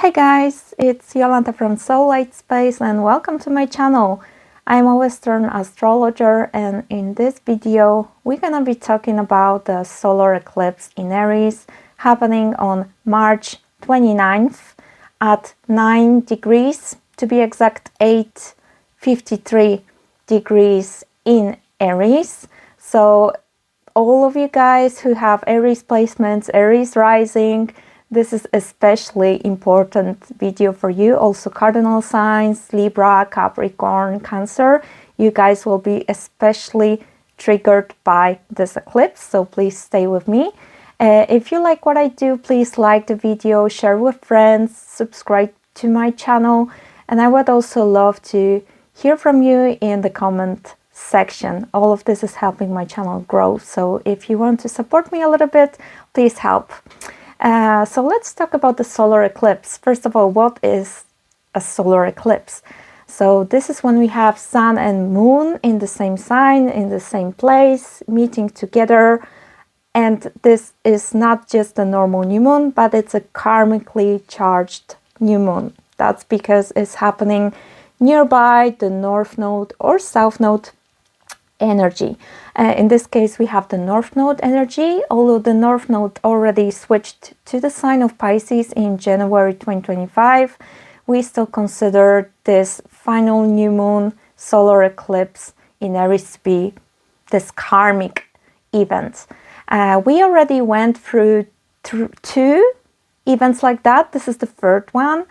Hey guys, it's Jolanta from Soul Light Space and welcome to my channel. I'm a Western astrologer, and in this video we're gonna be talking about the solar eclipse in Aries happening on March 29th at 9 degrees, to be exact 8:53 degrees in Aries. So all of you guys who have Aries placements, Aries rising, this is especially important video for you. Also cardinal signs, Libra, Capricorn, Cancer. You guys will be especially triggered by this eclipse, so please stay with me. If you like what I do, please like the video, share with friends, subscribe to my channel, and I would also love to hear from you in the comment section. All of this is helping my channel grow, so if you want to support me a little bit, please help. So let's talk about the solar eclipse. First of all, what is a solar eclipse? So this is when we have sun and moon in the same sign, in the same place, meeting together. And this is not just a normal new moon, but it's a karmically charged new moon. That's because it's happening nearby the north node or south node energy. In this case, we have the north node energy, although the north node already switched to the sign of Pisces in January 2025. We still consider this final new moon solar eclipse in Aries to be this karmic event. We already went through two events like that. This is the third one.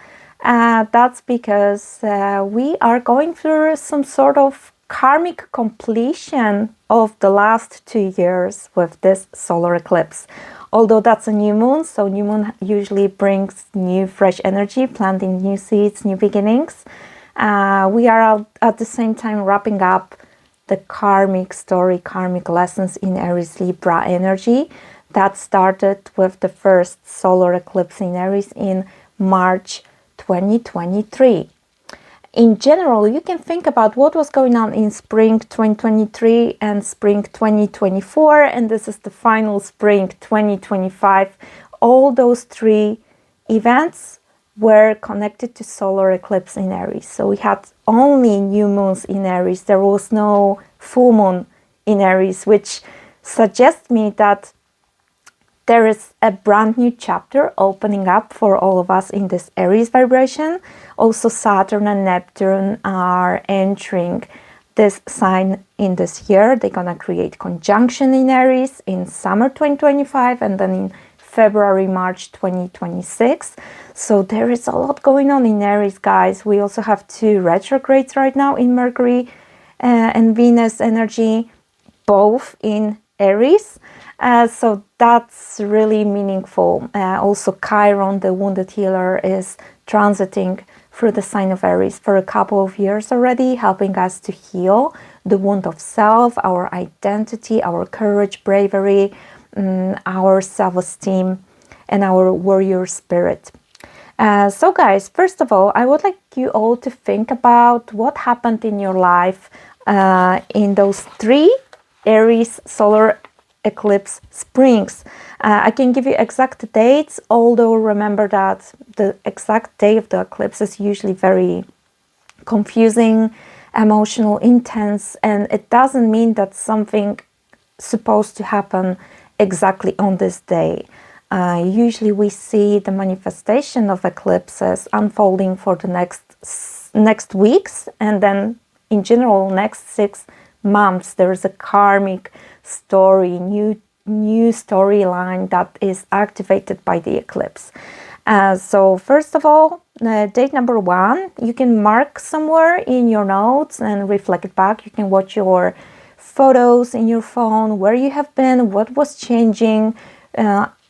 That's because we are going through some sort of karmic completion of the last 2 years with this solar eclipse. Although that's a new moon, so new moon usually brings new fresh energy, planting new seeds, new beginnings. We are at the same time wrapping up the karmic story, karmic lessons in Aries-Libra energy that started with the first solar eclipse in Aries in March 2023. In general, you can think about what was going on in spring 2023 and spring 2024, and this is the final spring 2025. All those three events were connected to solar eclipse in Aries. So we had only new moons in Aries. There was no full moon in Aries, which suggests me that there is a brand new chapter opening up for all of us in this Aries vibration. Also, Saturn and Neptune are entering this sign in this year. They're gonna create conjunction in Aries in summer 2025 and then in February, March 2026. So there is a lot going on in Aries, guys. We also have two retrogrades right now in Mercury and Venus energy, both in Aries. So that's really meaningful. Also, Chiron, the wounded healer, is transiting through the sign of Aries for a couple of years already, helping us to heal the wound of self, our identity, our courage, bravery, our self-esteem, and our warrior spirit. So guys, first of all, I would like you all to think about what happened in your life in those three Aries solar eclipse springs. I can give you exact dates, although remember that the exact day of the eclipse is usually very confusing, emotional, intense, and it doesn't mean that something supposed to happen exactly on this day. Usually we see the manifestation of eclipses unfolding for the next weeks, and then in general next 6 months there is a karmic story, new storyline that is activated by the eclipse. So first of all, date number 1, you can mark somewhere in your notes and reflect it back. You can watch your photos in your phone, where you have been, what was changing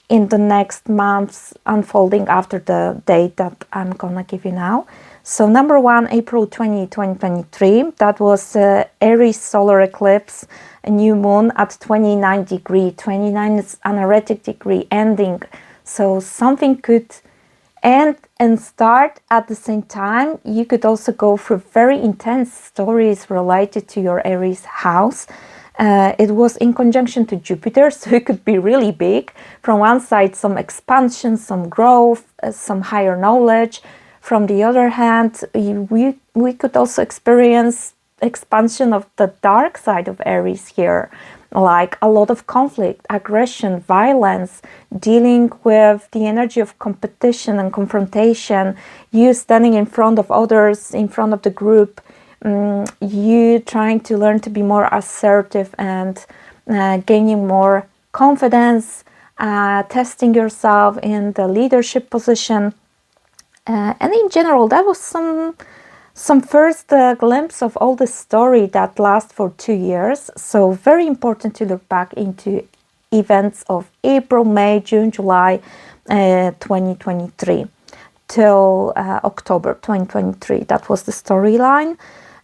in the next months unfolding after the date that I'm gonna give you now. So number 1, April 20, 2023, that was Aries solar eclipse, a new moon at 29 degree. 29 is an anaretic degree, ending. So something could end and start at the same time. You could also go through very intense stories related to your Aries house. It was in conjunction to Jupiter, so it could be really big. From one side, some expansion, some growth, some higher knowledge. From the other hand, we could also experience expansion of the dark side of Aries here, like a lot of conflict, aggression, violence, dealing with the energy of competition and confrontation, you standing in front of others, in front of the group, you trying to learn to be more assertive and gaining more confidence, testing yourself in the leadership position. And in general, that was some first glimpse of all the story that lasts for 2 years. So very important to look back into events of April, May, June, July 2023 till October 2023. That was the storyline.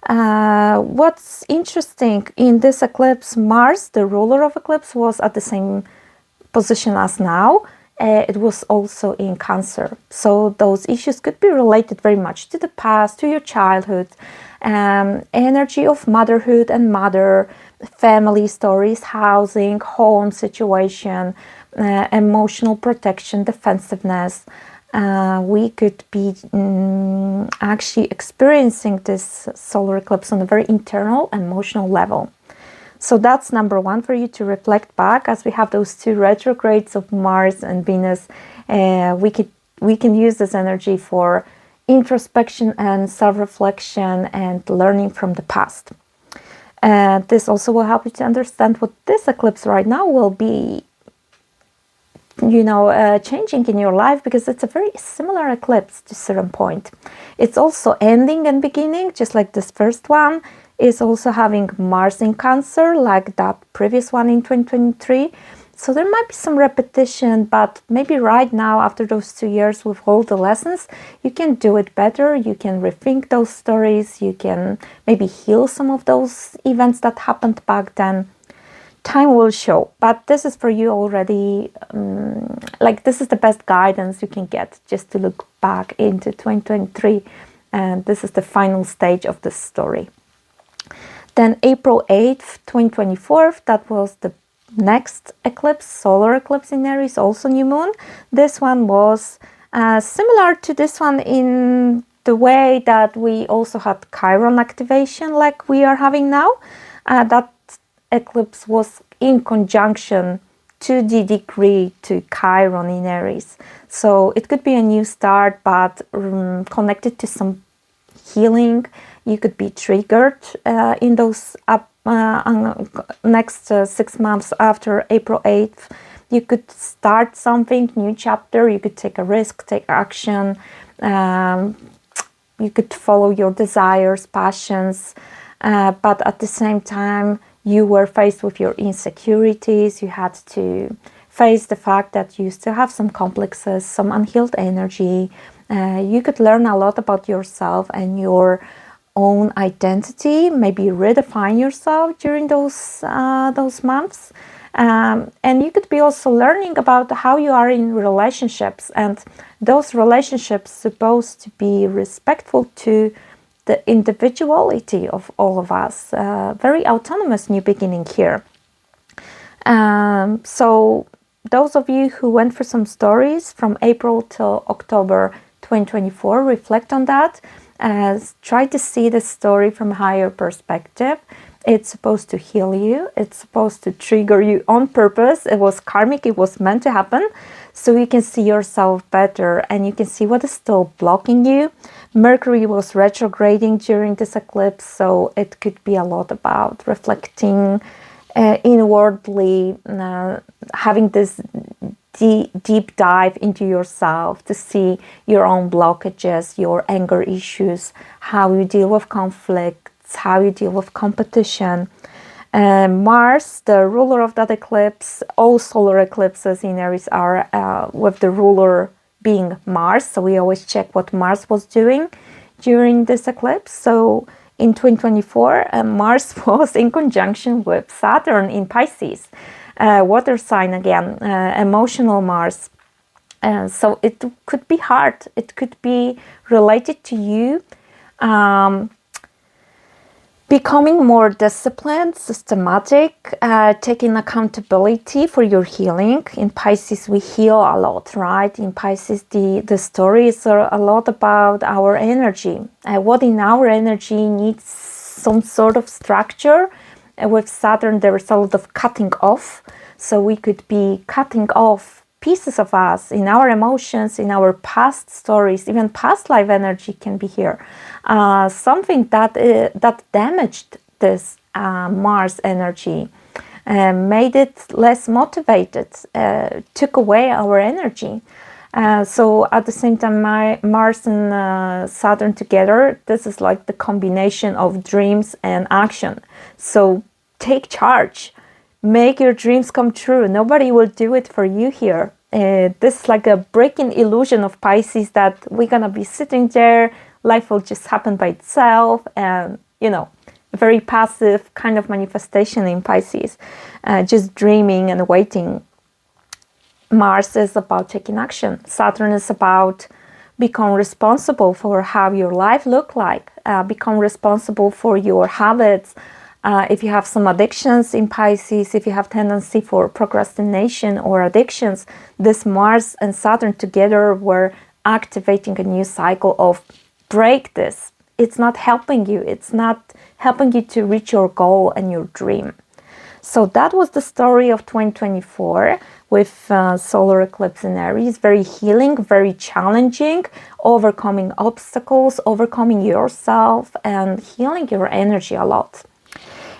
What's interesting in this eclipse, Mars, the ruler of eclipse, was at the same position as now. It was also in Cancer. So those issues could be related very much to the past, to your childhood, energy of motherhood and mother, family stories, housing, home situation, emotional protection, defensiveness. We could be actually experiencing this solar eclipse on a very internal, emotional level. So that's number one for you to reflect back, as we have those 2 retrogrades of Mars and Venus. We can use this energy for introspection and self-reflection and learning from the past. This also will help you to understand what this eclipse right now will be, changing in your life, because it's a very similar eclipse to a certain point. It's also ending and beginning, just like this first one is also having Mars in Cancer, like that previous one in 2023. So there might be some repetition, but maybe right now, after those 2 years with all the lessons, you can do it better. You can rethink those stories. You can maybe heal some of those events that happened back then. Time will show, but this is for you already, this is the best guidance you can get, just to look back into 2023, and this is the final stage of this story. Then April 8th, 2024, that was the next eclipse, solar eclipse in Aries, also new moon. This one was similar to this one in the way that we also had Chiron activation like we are having now. That eclipse was in conjunction to the degree to Chiron in Aries. So it could be a new start, but connected to some healing. You could be triggered in those next 6 months after April 8th. You could start something, new chapter. You could take a risk, take action. You could follow your desires, passions. But at the same time, you were faced with your insecurities. You had to face the fact that you still have some complexes, some unhealed energy. You could learn a lot about yourself and your own identity, maybe redefine yourself during those months. And you could be also learning about how you are in relationships, and those relationships supposed to be respectful to the individuality of all of us. Very autonomous new beginning here. So those of you who went for some stories from April till October 2024, reflect on that. Try to see the story from a higher perspective. It's supposed to heal you. It's supposed to trigger you on purpose. It was karmic. It was meant to happen. So you can see yourself better and you can see what is still blocking you. Mercury was retrograding during this eclipse, so it could be a lot about reflecting inwardly, having this deep dive into yourself to see your own blockages, your anger issues, how you deal with conflicts, how you deal with competition. Mars, the ruler of that eclipse, all solar eclipses in Aries are with the ruler being Mars. So we always check what Mars was doing during this eclipse. So in 2024, Mars was in conjunction with Saturn in Pisces. Water sign again, emotional Mars. So it could be hard. It could be related to you becoming more disciplined, systematic, taking accountability for your healing. In Pisces, we heal a lot, right? In Pisces, the stories are a lot about our energy. What in our energy needs some sort of structure. With Saturn, there is a lot of cutting off. So we could be cutting off pieces of us in our emotions, in our past stories, even past life energy can be here. Something that damaged this Mars energy, made it less motivated, took away our energy. So at the same time, Mars and Saturn together, this is like the combination of dreams and action. So take charge. Make your dreams come true. Nobody will do it for you here. This is like a breaking illusion of Pisces that we're gonna be sitting there, life will just happen by itself, and you know, a very passive kind of manifestation in Pisces, just dreaming and waiting. Mars is about taking action. Saturn is about become responsible for how your life look like, become responsible for your habits. If you have some addictions in Pisces, if you have tendency for procrastination or addictions, this Mars and Saturn together were activating a new cycle of break this. It's not helping you. It's not helping you to reach your goal and your dream. So that was the story of 2024 with solar eclipse in Aries. Very healing, very challenging, overcoming obstacles, overcoming yourself and healing your energy a lot.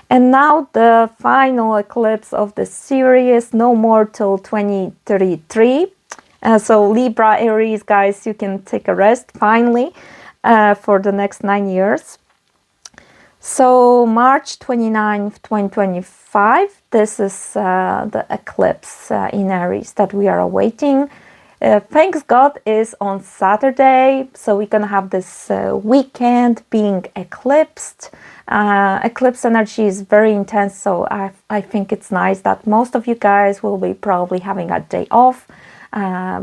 And now the final eclipse of the series, no more till 2033. So Libra, Aries, guys, you can take a rest finally for the next 9 years. So March 29th, 2025, this is the eclipse in Aries that we are awaiting. Thanks God is on Saturday, so we're gonna have this weekend being eclipsed. Eclipse energy is very intense, so I think it's nice that most of you guys will be probably having a day off,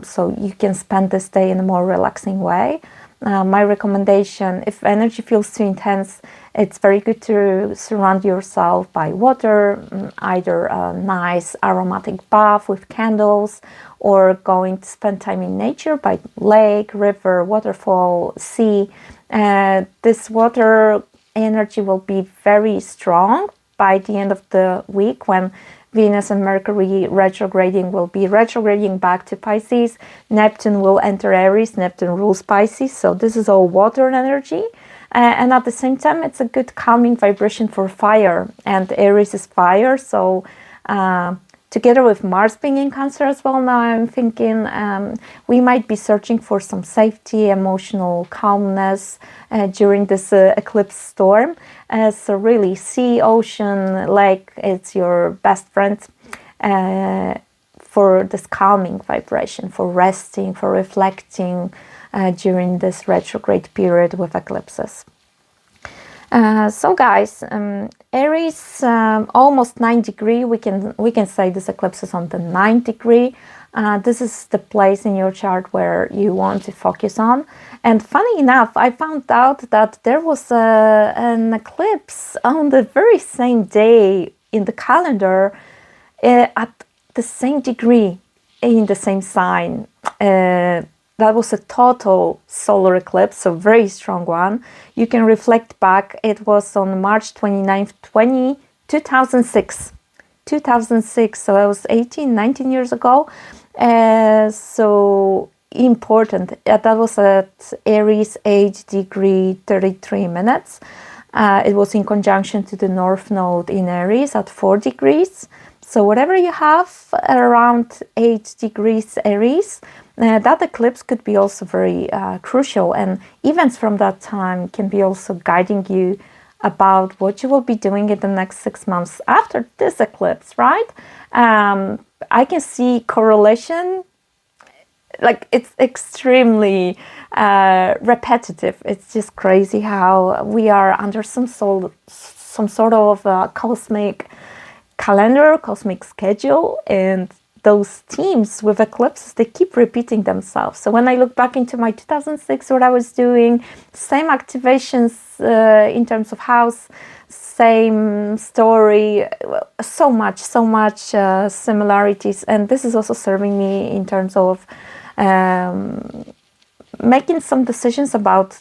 so you can spend this day in a more relaxing way. My recommendation, if energy feels too intense, it's very good to surround yourself by water, either a nice aromatic bath with candles, or going to spend time in nature by lake, river, waterfall, sea. This water energy will be very strong by the end of the week when Venus and Mercury retrograding will be retrograding back to Pisces. Neptune will enter Aries. Neptune rules Pisces. So this is all water energy. And at the same time, it's a good calming vibration for fire. And Aries is fire. So together with Mars being in Cancer as well, now I'm thinking we might be searching for some safety, emotional calmness during this eclipse storm. So really, sea, ocean, lake, it's your best friend for this calming vibration, for resting, for reflecting during this retrograde period with eclipses. So guys, Aries, almost 9 degree. We can say this eclipse is on the 9th degree. This is the place in your chart where you want to focus on. And funny enough, I found out that there was an eclipse on the very same day in the calendar at the same degree in the same sign. That was a total solar eclipse, so very strong one. You can reflect back. It was on March 29th, 2006. 2006, so I was 18, 19 years ago. So important. That was at Aries 8 degree 33 minutes. It was in conjunction to the North Node in Aries at 4 degrees. So whatever you have around 8 degrees Aries, that eclipse could be also very crucial, and events from that time can be also guiding you about what you will be doing in the next 6 months after this eclipse, right? I can see correlation, like it's extremely repetitive. It's just crazy how we are under some sort of cosmic calendar, cosmic schedule, and those themes with eclipses, they keep repeating themselves. So when I look back into my 2006, what I was doing, same activations in terms of house, same story, so much similarities. And this is also serving me in terms of making some decisions about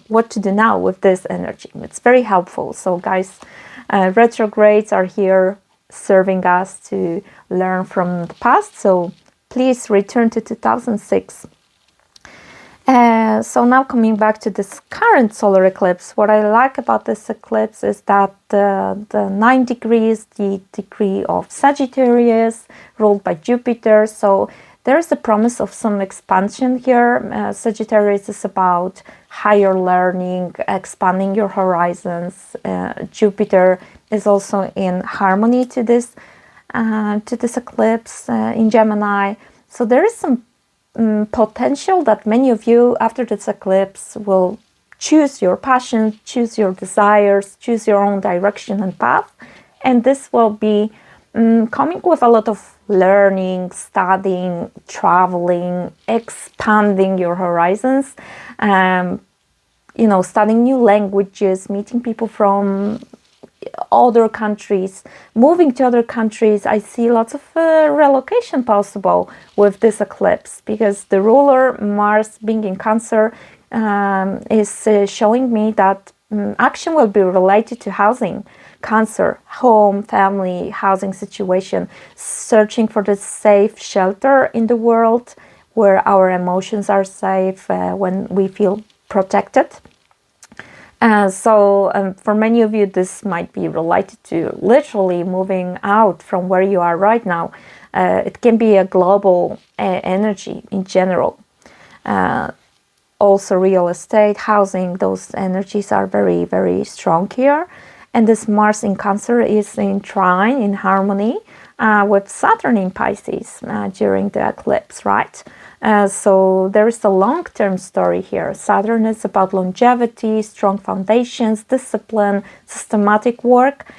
what to do now with this energy. It's very helpful. So guys, retrogrades are here serving us to learn from the past. So please return to 2006. So now coming back to this current solar eclipse, what I like about this eclipse is that the 9 degrees, the degree of Sagittarius, ruled by Jupiter. So there is a promise of some expansion here. Sagittarius is about higher learning, expanding your horizons. Jupiter is also in harmony to this eclipse in Gemini. So there is some potential that many of you after this eclipse will choose your passion, choose your desires, choose your own direction and path. And this will be coming with a lot of learning, studying, traveling, expanding your horizons, you know, studying new languages, meeting people from other countries, moving to other countries. I see lots of relocation possible with this eclipse, because the ruler Mars being in Cancer is showing me that action will be related to housing. Cancer, home, family, housing situation, searching for the safe shelter in the world where our emotions are safe, when we feel protected. So for many of you, this might be related to literally moving out from where you are right now. It can be a global energy in general. Also real estate, housing, those energies are very, very strong here. And this Mars in Cancer is in trine, in harmony with Saturn in Pisces during the eclipse, right? So there is a long-term story here. Saturn is about longevity, strong foundations, discipline, systematic work.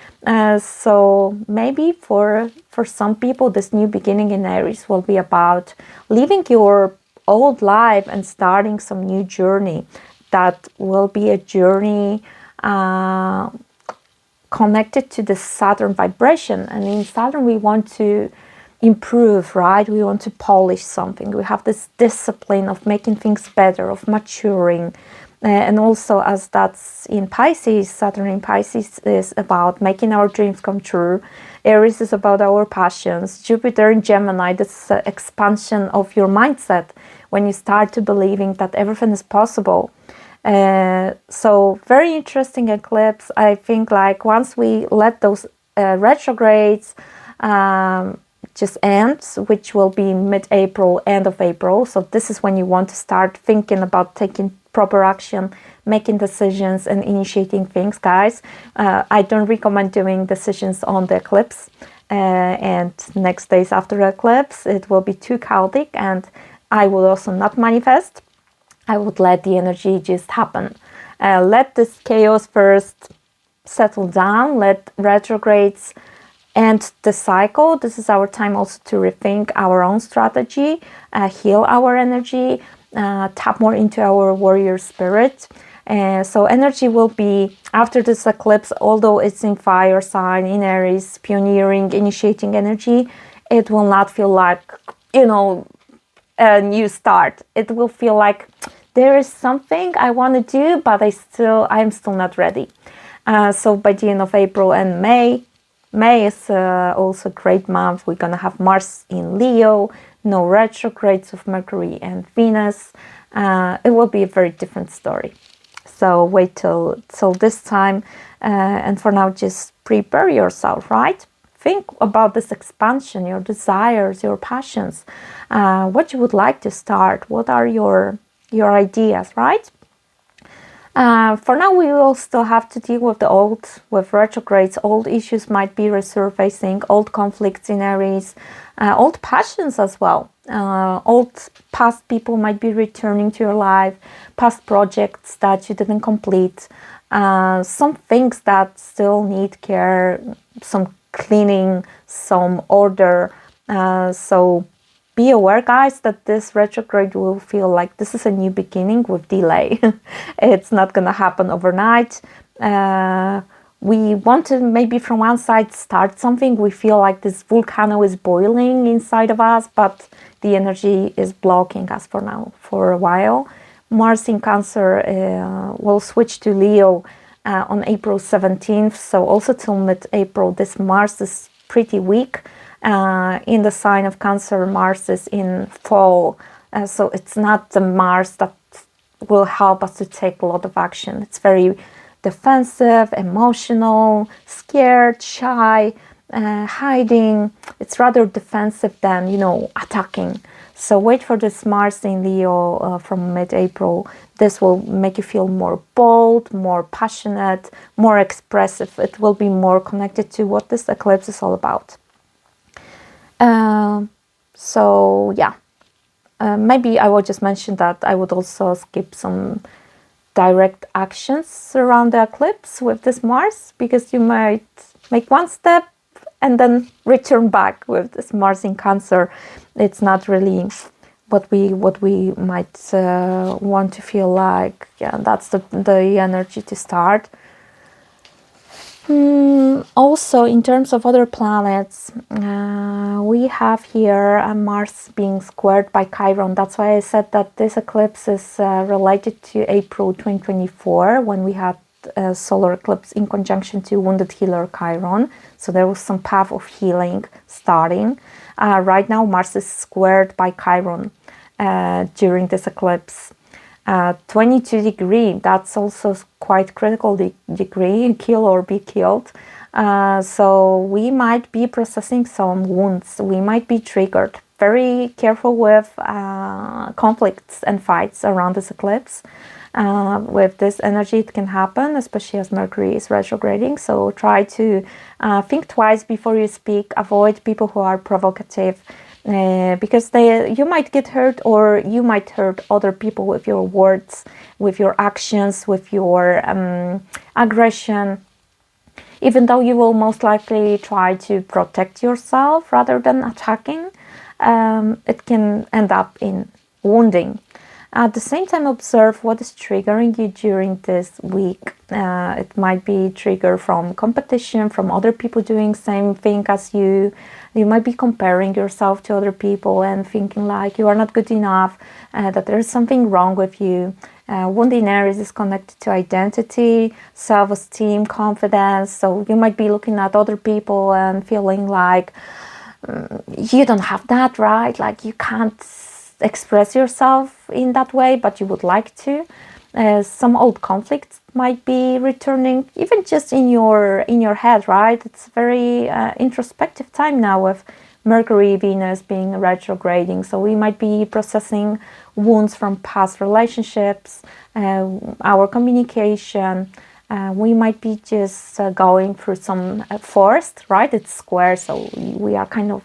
So maybe for some people, this new beginning in Aries will be about leaving your old life and starting some new journey. That will be a journey connected to the Saturn vibration. And in Saturn, we want to improve, right? We want to polish something. We have this discipline of making things better, of maturing. And also, as that's in Pisces, Saturn in Pisces is about making our dreams come true. Aries is about our passions. Jupiter in Gemini, this expansion of your mindset when you start to believing that everything is possible. So very interesting eclipse. I think like once we let those retrogrades just end, which will be mid-April, end of April. So this is when you want to start thinking about taking proper action, making decisions and initiating things, guys. I don't recommend doing decisions on the eclipse and next days after the eclipse. It will be too chaotic, and I will also not manifest. I would let the energy just happen. Let this chaos first settle down, let retrogrades end the cycle. This is our time also to rethink our own strategy, heal our energy, tap more into our warrior spirit. So energy will be, after this eclipse, although it's in fire sign, in Aries, pioneering, initiating energy, it will not feel like, you know, a new start. It will feel like there is something I want to do, but I'm still not ready. So by the end of April and May is also a great month. We're gonna have Mars in Leo, no retrogrades of Mercury and Venus. It will be a very different story. So wait till this time, and for now, just prepare yourself, right? Think about this expansion, your desires, your passions, what you would like to start. What are your ideas, right? For now, we will still have to deal with with retrogrades. Old issues might be resurfacing, old conflicts in Aries, old passions as well. Old past people might be returning to your life, past projects that you didn't complete, some things that still need care, some cleaning, some order, So be aware, guys, that this retrograde will feel like this is a new beginning with delay. It's not going to happen overnight. We want to maybe from one side start something. We feel like this volcano is boiling inside of us, but the energy is blocking us for now, for a while. Mars in Cancer will switch to Leo on April 17th. So also till mid-April, this Mars is pretty weak. In the sign of Cancer, Mars is in fall. So it's not the Mars that will help us to take a lot of action. It's very defensive, emotional, scared, shy, hiding. It's rather defensive than, you know, attacking. So wait for this Mars in Leo from mid-April. This will make you feel more bold, more passionate, more expressive. It will be more connected to what this eclipse is all about. So yeah, maybe I will just mention that I would also skip some direct actions around the eclipse with this Mars, because you might make one step and then return back with this Mars in Cancer. It's not really what we might want to feel like. Yeah, that's the energy to start. Also, in terms of other planets, we have here Mars being squared by Chiron. That's why I said that this eclipse is related to April 2024, when we had a solar eclipse in conjunction to wounded healer Chiron. So there was some path of healing starting. Right now, Mars is squared by Chiron during this eclipse. 22 degree, that's also quite critical degree, kill or be killed. So we might be processing some wounds. We might be triggered. Very careful with conflicts and fights around this eclipse. With this energy, it can happen, especially as Mercury is retrograding. So try to think twice before you speak. Avoid people who are provocative, because you might get hurt, or you might hurt other people with your words, with your actions, with your aggression. Even though you will most likely try to protect yourself rather than attacking, it can end up in wounding. At the same time, observe what is triggering you during this week. It might be trigger from competition, from other people doing same thing as you. You might be comparing yourself to other people and thinking like you are not good enough, that there is something wrong with you. Wound in Aries is connected to identity, self-esteem, confidence. So you might be looking at other people and feeling like you don't have that, right? Like you can't express yourself in that way, but you would like to. Some old conflicts might be returning, even just in your head, right? It's very introspective time now with Mercury, Venus being retrograding. So we might be processing wounds from past relationships, our communication. We might be just going through some forest, right? It's square, so we are kind of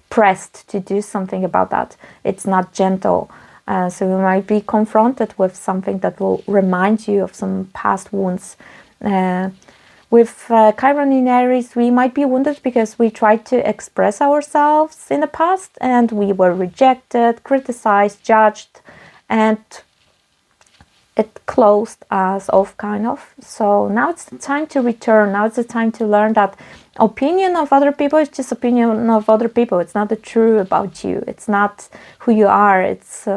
pressed to do something about that. It's not gentle. So you might be confronted with something that will remind you of some past wounds. With Chiron in Aries, we might be wounded because we tried to express ourselves in the past and we were rejected, criticized, judged, and it closed us off, kind of. So now it's the time to return. Now it's the time to learn that opinion of other people is just opinion of other people. It's not the true about you. It's not who you are. It's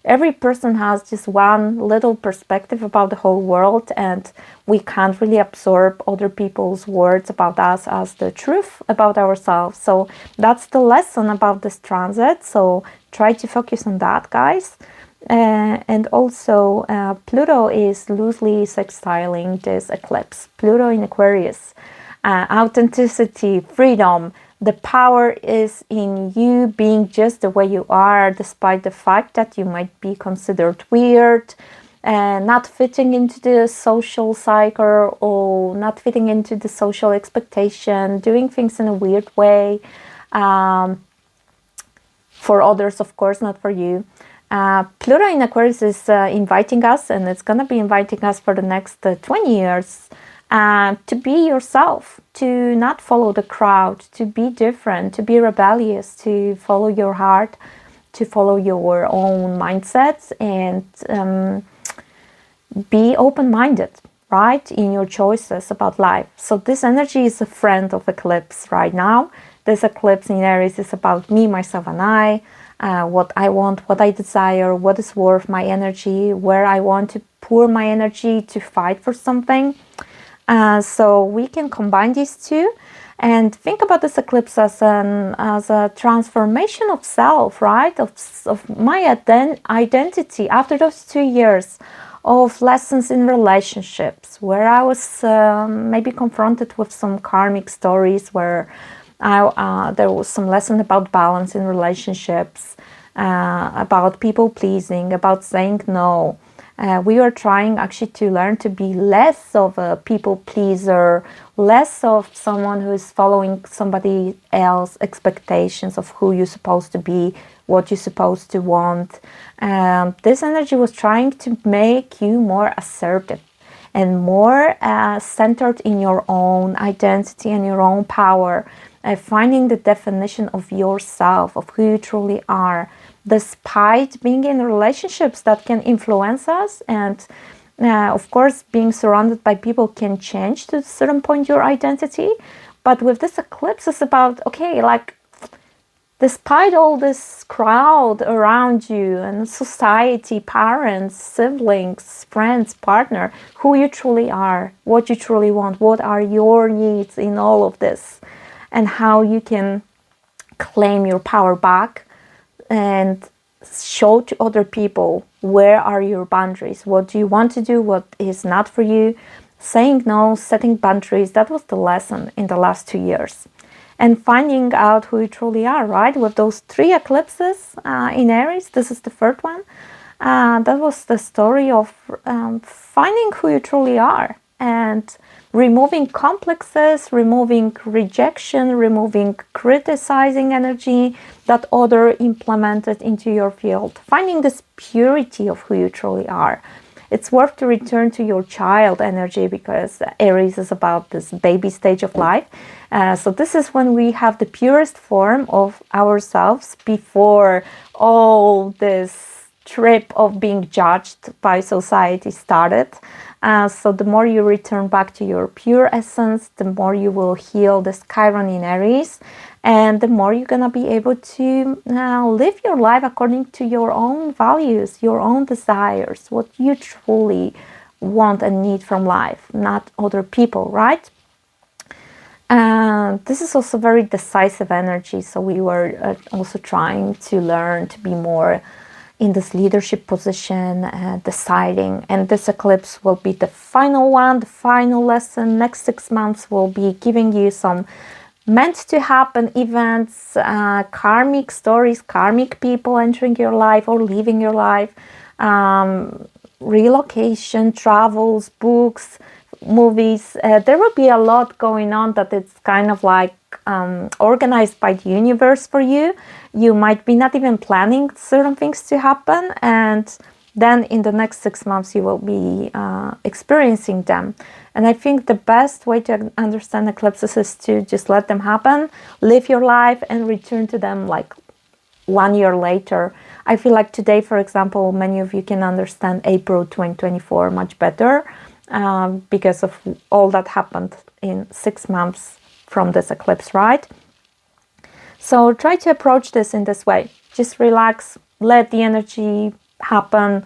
every person has just one little perspective about the whole world, and we can't really absorb other people's words about us as the truth about ourselves. So that's the lesson about this transit. So try to focus on that, guys. And also Pluto is loosely sextiling this eclipse. Pluto in Aquarius. Authenticity, freedom, the power is in you being just the way you are, despite the fact that you might be considered weird, not fitting into the social cycle, or not fitting into the social expectation, doing things in a weird way. For others, of course, not for you. Pluto in Aquarius is inviting us, and it's going to be inviting us for the next 20 years to be yourself, to not follow the crowd, to be different, to be rebellious, to follow your heart, to follow your own mindsets, and be open-minded, right, in your choices about life. So this energy is a friend of eclipse right now. This eclipse in Aries is about me, myself, and I, what I want, what I desire, what is worth my energy, where I want to pour my energy to fight for something. So we can combine these two and think about this eclipse as a transformation of self, right? Of my identity after those 2 years of lessons in relationships, where I was maybe confronted with some karmic stories, where there was some lesson about balance in relationships, about people pleasing, about saying no. We are trying actually to learn to be less of a people pleaser, less of someone who is following somebody else's expectations of who you're supposed to be, what you're supposed to want. This energy was trying to make you more assertive and more centered in your own identity and your own power, finding the definition of yourself, of who you truly are, despite being in relationships that can influence us. And of course, being surrounded by people can change to a certain point your identity. But with this eclipse, it's about, okay, like, despite all this crowd around you and society, parents, siblings, friends, partner, who you truly are, what you truly want, what are your needs in all of this, and how you can claim your power back and show to other people where are your boundaries, what do you want to do, what is not for you, saying no, setting boundaries. That was the lesson in the last 2 years. And finding out who you truly are, right? With those 3 eclipses in Aries, this is the third one. That was the story of finding who you truly are and removing complexes, removing rejection, removing criticizing energy that other implemented into your field, finding this purity of who you truly are. It's worth to return to your child energy, because Aries is about this baby stage of life. So this is when we have the purest form of ourselves before all this trip of being judged by society started. So the more you return back to your pure essence, the more you will heal this Chiron in Aries, and the more you're gonna be able to live your life according to your own values, your own desires, what you truly want and need from life, not other people, right? This is also very decisive energy, so we were also trying to learn to be more in this leadership position, deciding. And this eclipse will be the final one, the final lesson. Next 6 months will be giving you some meant to happen events, karmic stories, karmic people entering your life or leaving your life, relocation, travels, books, movies. There will be a lot going on that it's kind of like organized by the universe for you. You might be not even planning certain things to happen, and then in the next 6 months you will be experiencing them. And I think the best way to understand eclipses is to just let them happen, live your life, and return to them like 1 year later. I feel like today, for example, many of you can understand April 2024 much better because of all that happened in 6 months from this eclipse, right? So try to approach this in this way. Just relax, let the energy happen,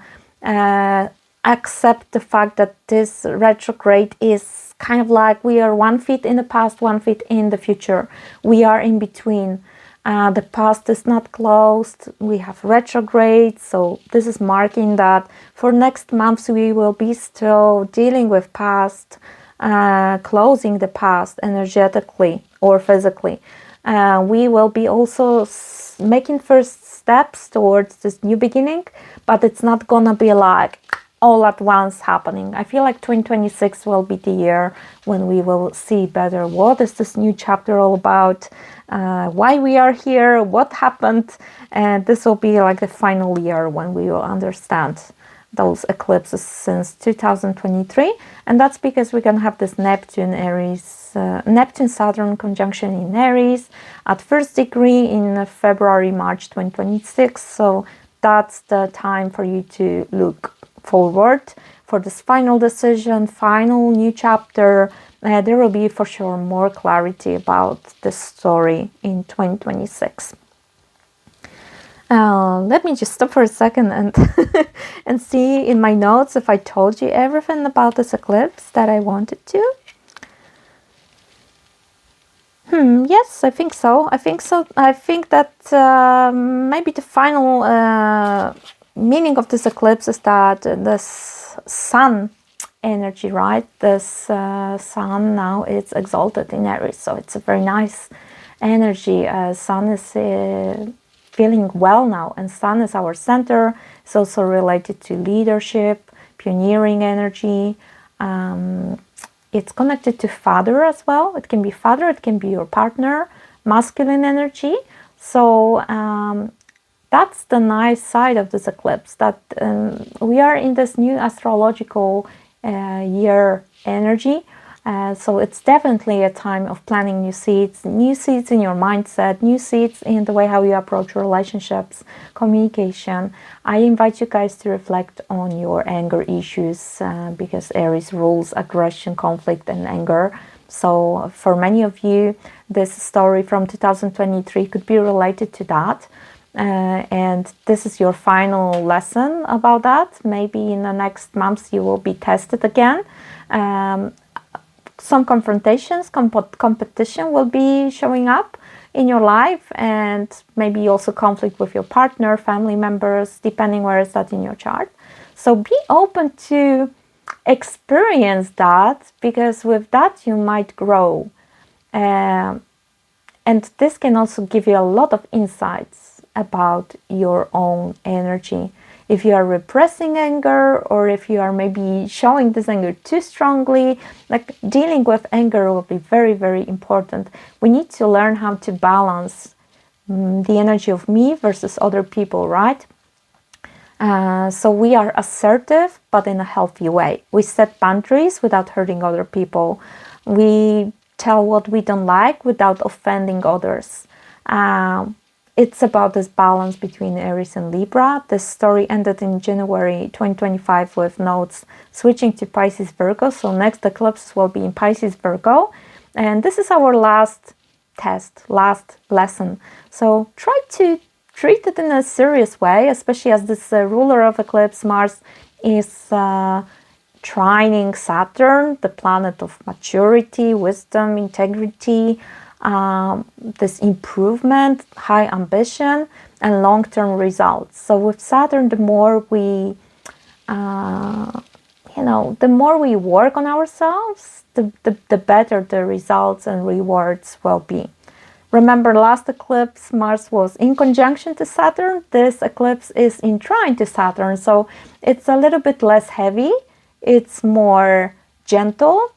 accept the fact that this retrograde is kind of like we are 1 foot in the past, 1 foot in the future. We are in between. The past is not closed. We have retrograde, so this is marking that for next months we will be still dealing with past, closing the past energetically or physically. We will be also making first steps towards this new beginning, but it's not gonna be like all at once happening. I feel like 2026 will be the year when we will see better what is this new chapter all about, why we are here, what happened, and this will be like the final year when we will understand those eclipses since 2023, and that's because we're gonna have this Neptune Saturn conjunction in Aries at 1st degree in February March 2026. So that's the time for you to look forward for this final decision, final new chapter. There will be for sure more clarity about this story in 2026. Let me just stop for a second and and see in my notes if I told you everything about this eclipse that I wanted to. Yes, I think so. I think that maybe the final meaning of this eclipse is that this sun energy, right? This sun now it's exalted in Aries, so it's a very nice energy. Sun is feeling well now, and sun is our center. It's also related to leadership, pioneering energy. It's connected to father as well. It can be father, it can be your partner, masculine energy. So that's the nice side of this eclipse, that we are in this new astrological year energy. So it's definitely a time of planting new seeds in your mindset, new seeds in the way how you approach relationships, communication. I invite you guys to reflect on your anger issues because Aries rules aggression, conflict, and anger. So for many of you, this story from 2023 could be related to that. And this is your final lesson about that. Maybe in the next months you will be tested again. Some confrontations, competition will be showing up in your life, and maybe also conflict with your partner, family members, depending where it's at in your chart. So be open to experience that, because with that you might grow. And this can also give you a lot of insights about your own energy. If you are repressing anger, or if you are maybe showing this anger too strongly, like dealing with anger will be very, very important. We need to learn how to balance the energy of me versus other people, right? So we are assertive, but in a healthy way. We set boundaries without hurting other people. We tell what we don't like without offending others. It's about this balance between Aries and Libra. This story ended in January 2025 with nodes switching to Pisces Virgo. So next eclipse will be in Pisces Virgo. And this is our last test, last lesson. So try to treat it in a serious way, especially as this ruler of eclipse, Mars, is trining Saturn, the planet of maturity, wisdom, integrity, this improvement, high ambition, and long-term results. So with Saturn, the more we, the more we work on ourselves, the better the results and rewards will be. Remember, last eclipse, Mars was in conjunction to Saturn. This eclipse is in trine to Saturn, so it's a little bit less heavy. It's more gentle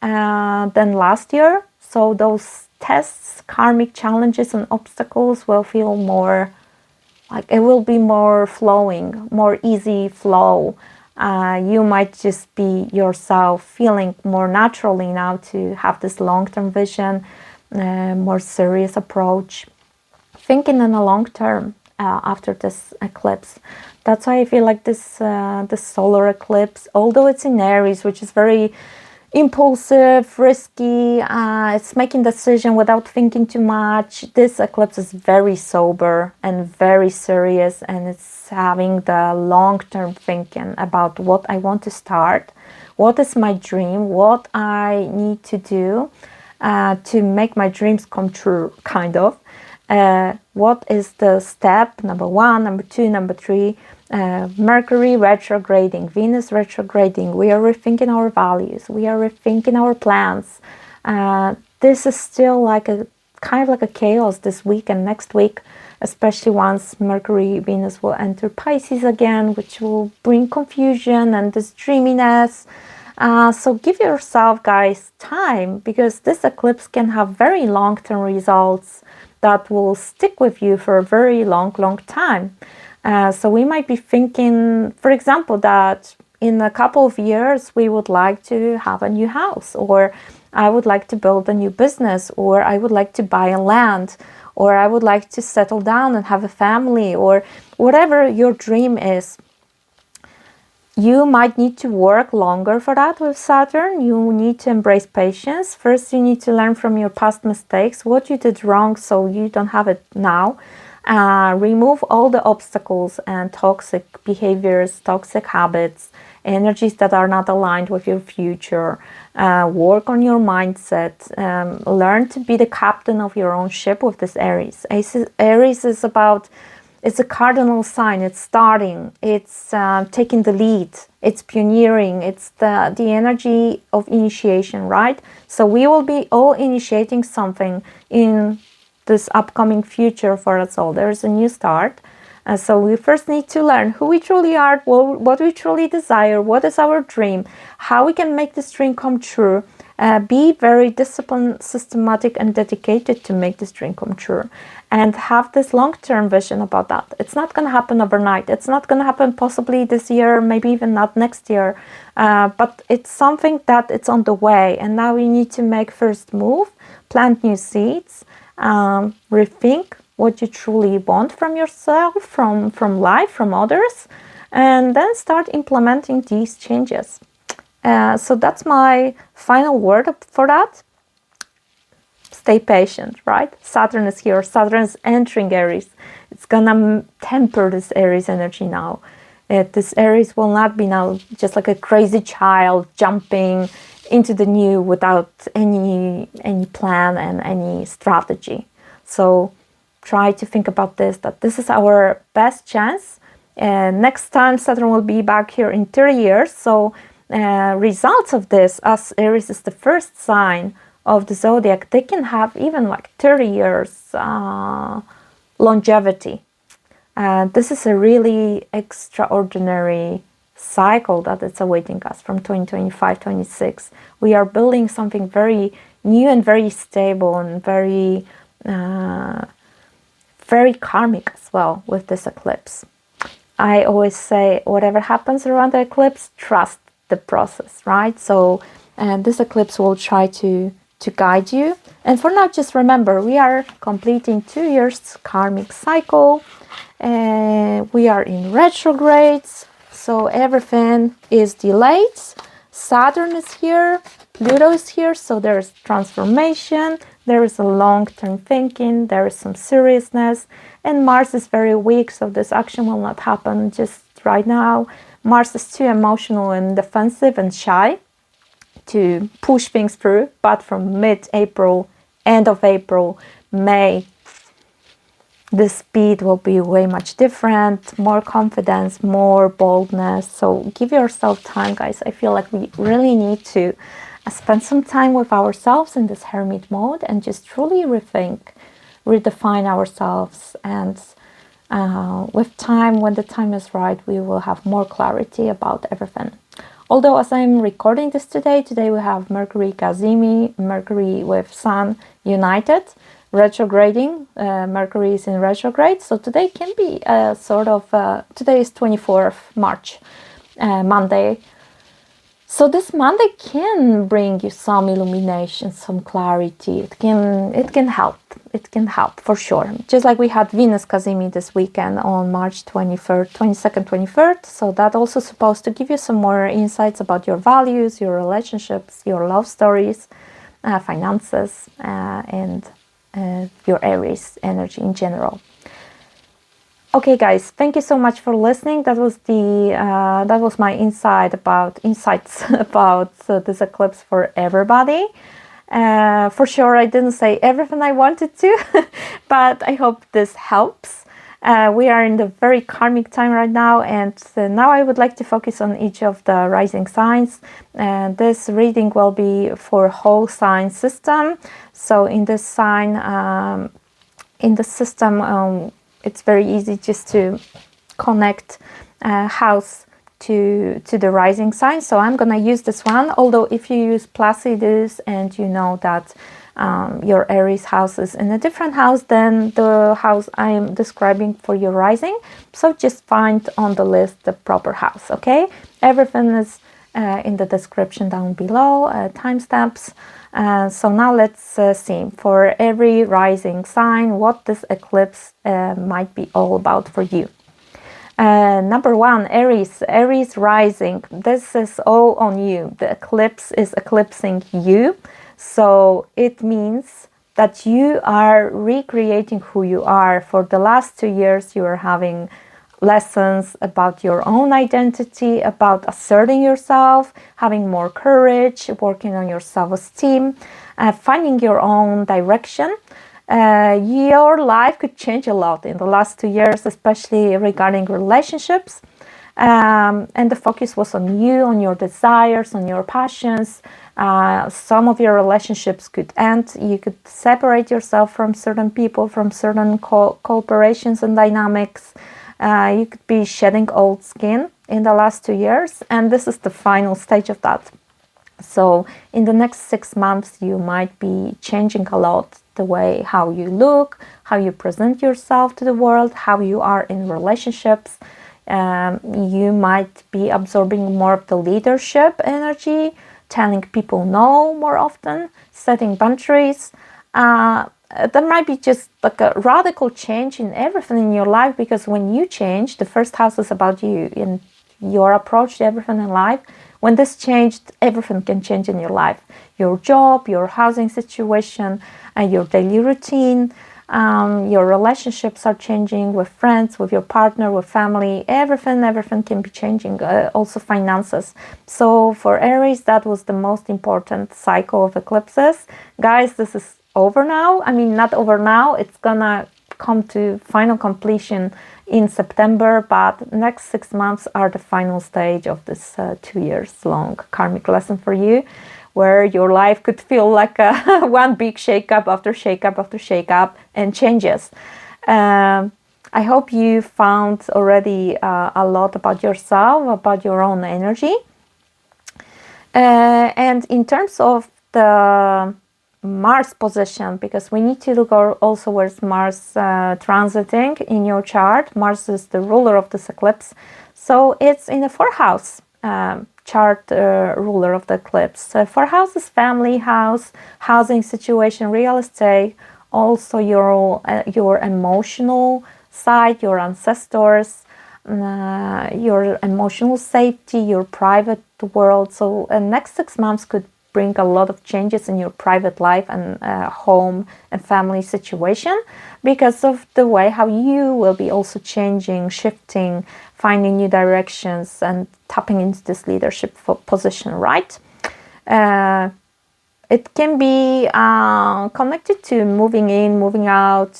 than last year. So those tests, karmic challenges and obstacles will feel more like it will be more flowing, more easy flow. You might just be yourself, feeling more naturally now to have this long-term vision, more serious approach, thinking in the long term after this eclipse. That's why I feel like this solar eclipse, although it's in Aries, which is very impulsive, risky, it's making decision without thinking too much. This eclipse is very sober and very serious, and it's having the long-term thinking about what I want to start, what is my dream, what I need to do to make my dreams come true, kind of. What is the step, number 1, number 2, number 3, Mercury retrograding, Venus retrograding. We are rethinking our values, we are rethinking our plans. This is still like a kind of like a chaos this week and next week, especially once Mercury, Venus will enter Pisces again, which will bring confusion and this dreaminess. So give yourself, guys, time, because this eclipse can have very long-term results that will stick with you for a very long time. So we might be thinking, for example, that in a couple of years we would like to have a new house, or I would like to build a new business, or I would like to buy a land, or I would like to settle down and have a family, or whatever your dream is. You might need to work longer for that with Saturn. You need to embrace patience. First, you need to learn from your past mistakes, what you did wrong so you don't have it now. Remove all the obstacles and toxic behaviors, toxic habits, energies that are not aligned with your future. Work on your mindset. Learn to be the captain of your own ship with this Aries. Aries is about, it's a cardinal sign. It's starting. It's taking the lead. It's pioneering. It's the energy of initiation, right? So we will be all initiating something in this upcoming future for us all. There's a new start. So we first need to learn who we truly are, what we truly desire, what is our dream, how we can make this dream come true. Be very disciplined, systematic, and dedicated to make this dream come true. And have this long-term vision about that. It's not going to happen overnight. It's not going to happen possibly this year, maybe even not next year. But it's something that it's on the way. And now we need to make first move, plant new seeds, rethink what you truly want from yourself, from life, from others, and then start implementing these changes. So that's my final word for that. Stay patient, right? Saturn is here. Saturn is entering Aries. It's gonna temper this Aries energy now. This Aries will not be now just like a crazy child jumping into the new without any plan and any strategy. So try to think about this, that this is our best chance. Next time Saturn will be back here in 30 years. So results of this, as Aries is the first sign of the zodiac, they can have even like 30 years longevity. This is a really extraordinary cycle that it's awaiting us from 2025-26. We are building something very new and very stable and very karmic as well with this eclipse. I always say, whatever happens around the eclipse, trust the process, right? So this eclipse will try to guide you. And for now, just remember, we are completing 2 years karmic cycle. We are in retrogrades, so everything is delayed. Saturn is here, Pluto is here, so there's transformation, there is a long-term thinking, there is some seriousness, and Mars is very weak, so this action will not happen just right now. Mars is too emotional and defensive and shy to push things through, but from mid-April, end of April, May, the speed will be way much different, more confidence, more boldness. So give yourself time, guys. I feel like we really need to spend some time with ourselves in this hermit mode and just truly rethink, redefine ourselves. And with time, when the time is right, we will have more clarity about everything. Although as I'm recording this today we have Mercury Cazimi, Mercury with Sun united, retrograding. Mercury is in retrograde, so today can be a sort of today is 24th March, Monday. So this Monday can bring you some illumination, some clarity. It can help. It can help for sure. Just like we had Venus Cazimi this weekend on March 23rd, 22nd, 23rd. So that also supposed to give you some more insights about your values, your relationships, your love stories, finances, and your Aries energy in general. Okay, guys, thank you so much for listening. That was my insights about this eclipse for everybody. For sure, I didn't say everything I wanted to, but I hope this helps. We are in the very karmic time right now, and now I would like to focus on each of the rising signs. This reading will be for whole sign system. So in this sign, in the system, it's very easy just to connect house to the rising sign. So I'm gonna use this one, although if you use Placidus and you know that your Aries house is in a different house than the house I am describing for your rising. So just find on the list the proper house, okay? Everything is in the description down below, timestamps. So now let's see for every rising sign what this eclipse might be all about for you. Number one, Aries rising. This is all on you. The eclipse is eclipsing you. So it means that you are recreating who you are. For the last 2 years, you are having lessons about your own identity, about asserting yourself, having more courage, working on your self-esteem, finding your own direction. Your life could change a lot in the last 2 years, especially regarding relationships. And the focus was on you, on your desires, on your passions. Some of your relationships could end. You could separate yourself from certain people, from certain cooperations and dynamics. You could be shedding old skin in the last 2 years, and this is the final stage of that. So in the next 6 months, you might be changing a lot the way how you look, how you present yourself to the world, how you are in relationships. You might be absorbing more of the leadership energy, telling people no more often, setting boundaries. There might be just like a radical change in everything in your life, because when you change, the first house is about you and your approach to everything in life. When this changed, everything can change in your life. Your job, your housing situation, your daily routine, your relationships are changing with friends, with your partner, with family. Everything can be changing, also finances. So for Aries, that was the most important cycle of eclipses. Guys, this is over now. I mean, not over now. It's gonna come to final completion in September, but next 6 months are the final stage of this 2 years long karmic lesson for you, where your life could feel like a one big shake-up after shake-up after shake-up and changes. I hope you found already a lot about yourself, about your own energy. And in terms of the Mars position, because we need to look also where's Mars transiting in your chart. Mars is the ruler of this eclipse, so it's in the 4th house chart, ruler of the eclipse. 4th house is family house, housing situation, real estate, also your emotional side, your ancestors, your emotional safety, your private world. So next 6 months could bring a lot of changes in your private life and home and family situation, because of the way how you will be also changing, shifting, finding new directions and tapping into this leadership position, right? It can be connected to moving in, moving out,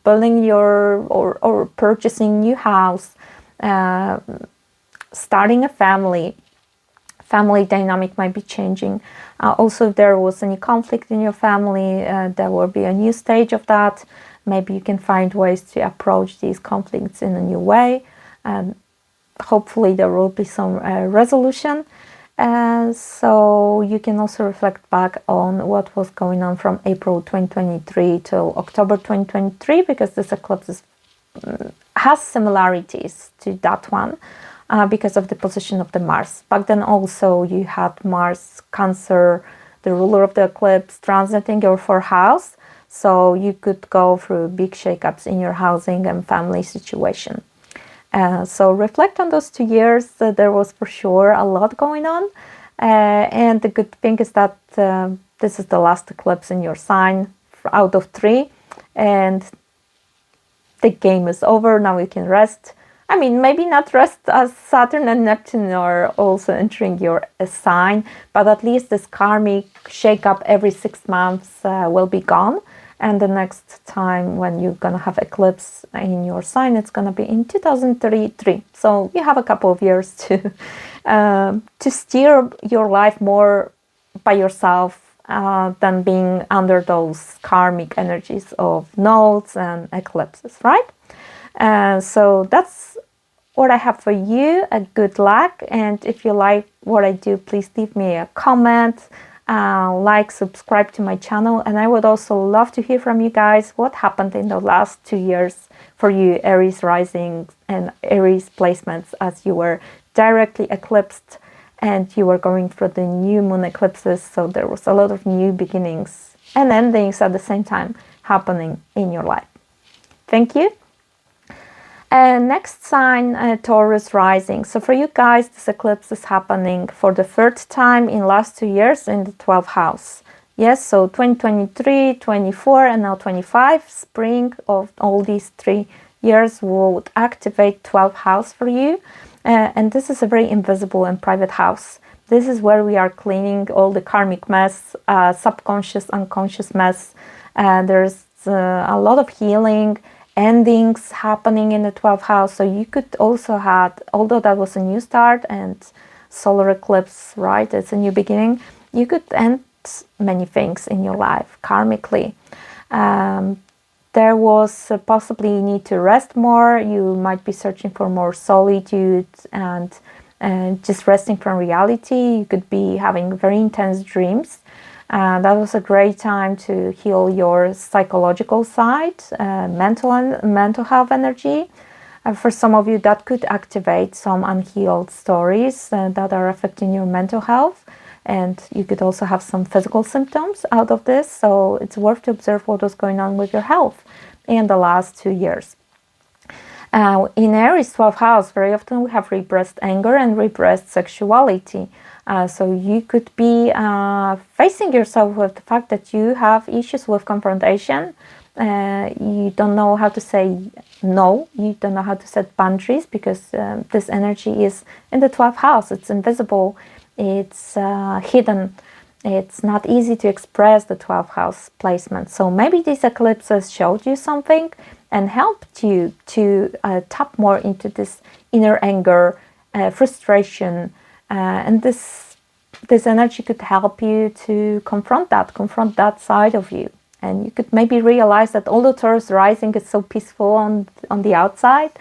building your or purchasing new house, starting a family. Family dynamic might be changing. Also, if there was any conflict in your family, there will be a new stage of that. Maybe you can find ways to approach these conflicts in a new way. Hopefully there will be some resolution. So you can also reflect back on what was going on from April 2023 till October 2023, because this eclipse has similarities to that one. Because of the position of the Mars. Back then also you had Mars, Cancer, the ruler of the eclipse, transiting your 4th house. So you could go through big shakeups in your housing and family situation. So reflect on those 2 years. There was for sure a lot going on. And the good thing is that this is the last eclipse in your sign out of 3. And the game is over. Now you can rest. I mean, maybe not rest as Saturn and Neptune are also entering your sign, but at least this karmic shake-up every 6 months will be gone. And the next time when you're going to have eclipse in your sign, it's going to be in 2033. So you have a couple of years to steer your life more by yourself than being under those karmic energies of nodes and eclipses, right? So that's what I have for you. Good luck, and if you like what I do, please leave me a comment, like, subscribe to my channel, and I would also love to hear from you guys what happened in the last 2 years for you Aries rising and Aries placements, as you were directly eclipsed and you were going through the new moon eclipses. So there was a lot of new beginnings and endings at the same time happening in your life. Thank you. And next sign, Taurus rising. So for you guys, this eclipse is happening for the third time in last 2 years in the 12th house. Yes, so 2023, 24, and now 25, spring of all these 3 years would activate 12th house for you. And this is a very invisible and private house. This is where we are cleaning all the karmic mess, subconscious, unconscious mess. There's a lot of healing, endings happening in the 12th house. So you could also have, although that was a new start and solar eclipse, right, it's a new beginning, you could end many things in your life karmically. There was possibly need to rest more. You might be searching for more solitude and just resting from reality. You could be having very intense dreams. That was a great time to heal your psychological side, mental health energy. For some of you, that could activate some unhealed stories that are affecting your mental health. And you could also have some physical symptoms out of this. So it's worth to observe what was going on with your health in the last 2 years. In Aries 12th house, very often we have repressed anger and repressed sexuality. So you could be facing yourself with the fact that you have issues with confrontation. You don't know how to say no. You don't know how to set boundaries because this energy is in the 12th house. It's invisible. It's hidden. It's not easy to express the 12th house placement. So maybe these eclipses showed you something and helped you to tap more into this inner anger, frustration, and this energy could help you to confront that side of you. And you could maybe realize that although Taurus rising is so peaceful on the outside,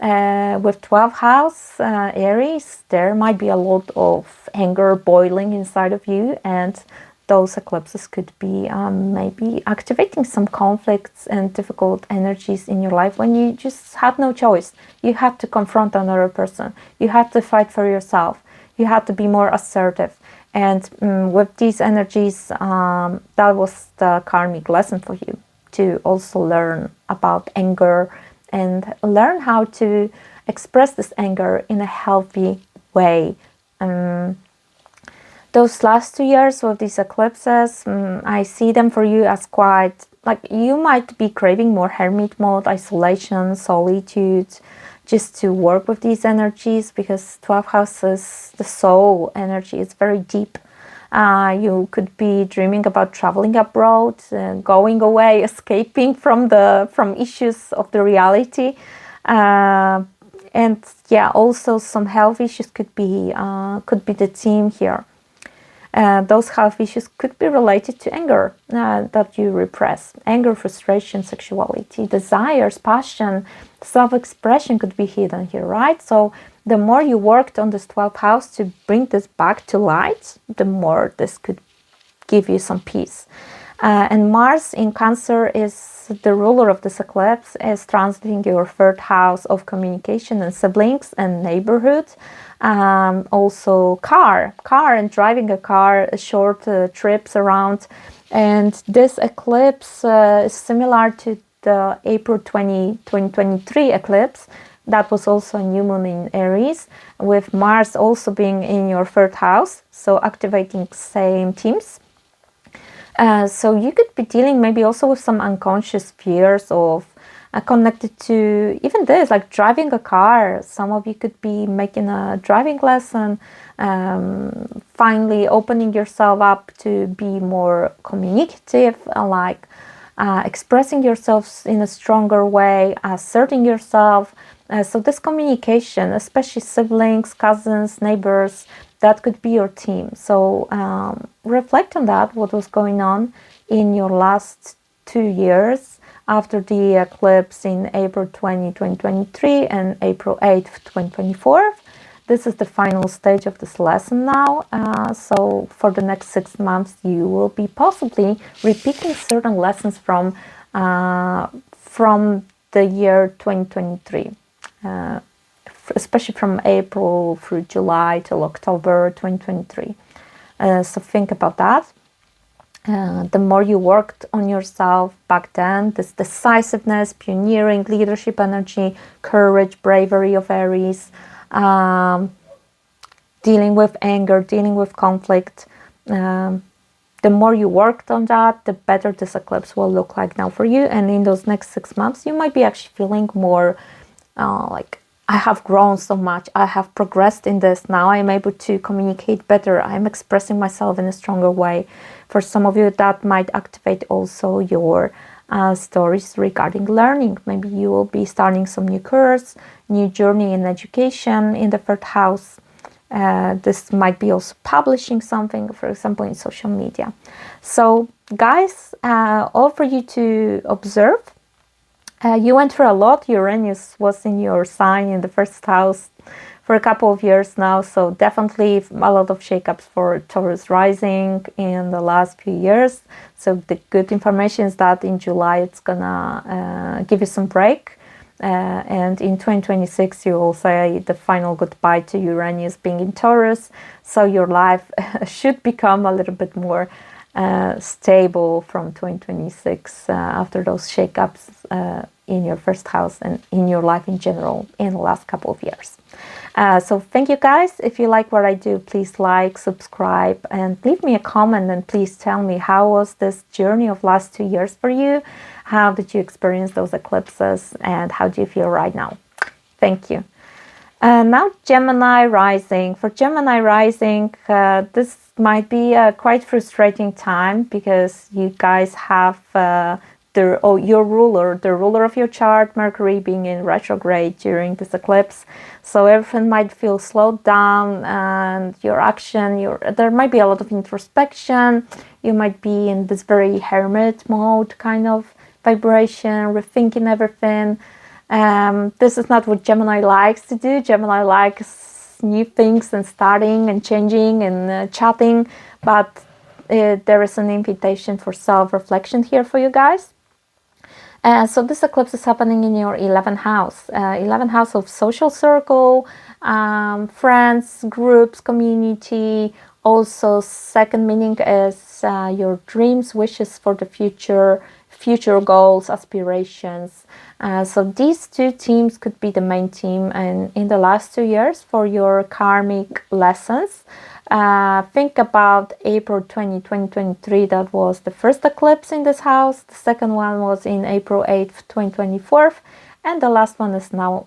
with 12th house Aries, there might be a lot of anger boiling inside of you, and those eclipses could be maybe activating some conflicts and difficult energies in your life when you just had no choice. You had to confront another person. You had to fight for yourself. You had to be more assertive. And with these energies, that was the karmic lesson for you, to also learn about anger and learn how to express this anger in a healthy way. Those last 2 years with these eclipses, I see them for you as quite, like, you might be craving more hermit mode, isolation, solitude, just to work with these energies, because 12 houses, the soul energy is very deep. You could be dreaming about traveling abroad, going away, escaping from issues of the reality, and yeah, also some health issues could be the theme here. Those health issues could be related to anger that you repress. Anger, frustration, sexuality, desires, passion, self-expression could be hidden here, right? So the more you worked on this 12th house to bring this back to light, the more this could give you some peace. And Mars in Cancer is the ruler of this eclipse, is transiting your 3rd house of communication and siblings and neighborhood. Also car and driving a car, short trips around. And this eclipse is similar to the April 2023 eclipse. That was also a new moon in Aries, with Mars also being in your 3rd house, so activating same themes. So you could be dealing maybe also with some unconscious fears of connected to even this, like driving a car. Some of you could be making a driving lesson, finally opening yourself up to be more communicative, like expressing yourself in a stronger way, asserting yourself. So this communication, especially siblings, cousins, neighbors, that could be your team. So reflect on that, what was going on in your last 2 years after the eclipse in April 20, 2023 and April 8th, 2024. this is the final stage of this lesson now. So for the next 6 months, you will be possibly repeating certain lessons from the year 2023, especially from April through July till October 2023. So think about that. The more you worked on yourself back then, this decisiveness, pioneering, leadership energy, courage, bravery of Aries, dealing with anger, dealing with conflict, the more you worked on that, the better this eclipse will look like now for you. And in those next 6 months, you might be actually feeling more like, I have grown so much, I have progressed in this, now I'm able to communicate better, I'm expressing myself in a stronger way. For some of you, that might activate also your stories regarding learning. Maybe you will be starting some new course, new journey in education in the 3rd house. This might be also publishing something, for example, in social media. So guys, all for you to observe. You went through a lot. Uranus was in your sign in the 1st house for a couple of years now, so definitely a lot of shakeups for Taurus rising in the last few years. So the good information is that in July it's gonna give you some break, and in 2026 you will say the final goodbye to Uranus being in Taurus, so your life should become a little bit more stable from 2026 after those shakeups in your 1st house and in your life in general in the last couple of years. So thank you guys. If you like what I do, please like, subscribe, and leave me a comment, and please tell me, how was this journey of last 2 years for you? How did you experience those eclipses, and how do you feel right now? Thank you. Now Gemini rising. For Gemini rising, this might be a quite frustrating time, because you guys have your ruler, the ruler of your chart, Mercury, being in retrograde during this eclipse. So everything might feel slowed down, and your action, there might be a lot of introspection. You might be in this very hermit mode kind of vibration, rethinking everything. This is not what Gemini likes to do. Gemini likes new things and starting and changing and chatting, but there is an invitation for self-reflection here for you guys. So this eclipse is happening in your 11th house. 11th house of social circle, friends, groups, community. Also, second meaning is your dreams, wishes for the future goals, aspirations. So these two themes could be the main theme in the last 2 years for your karmic lessons. Think about April 2023, that was the first eclipse in this house. The second one was in April 8th, 2024. And the last one is now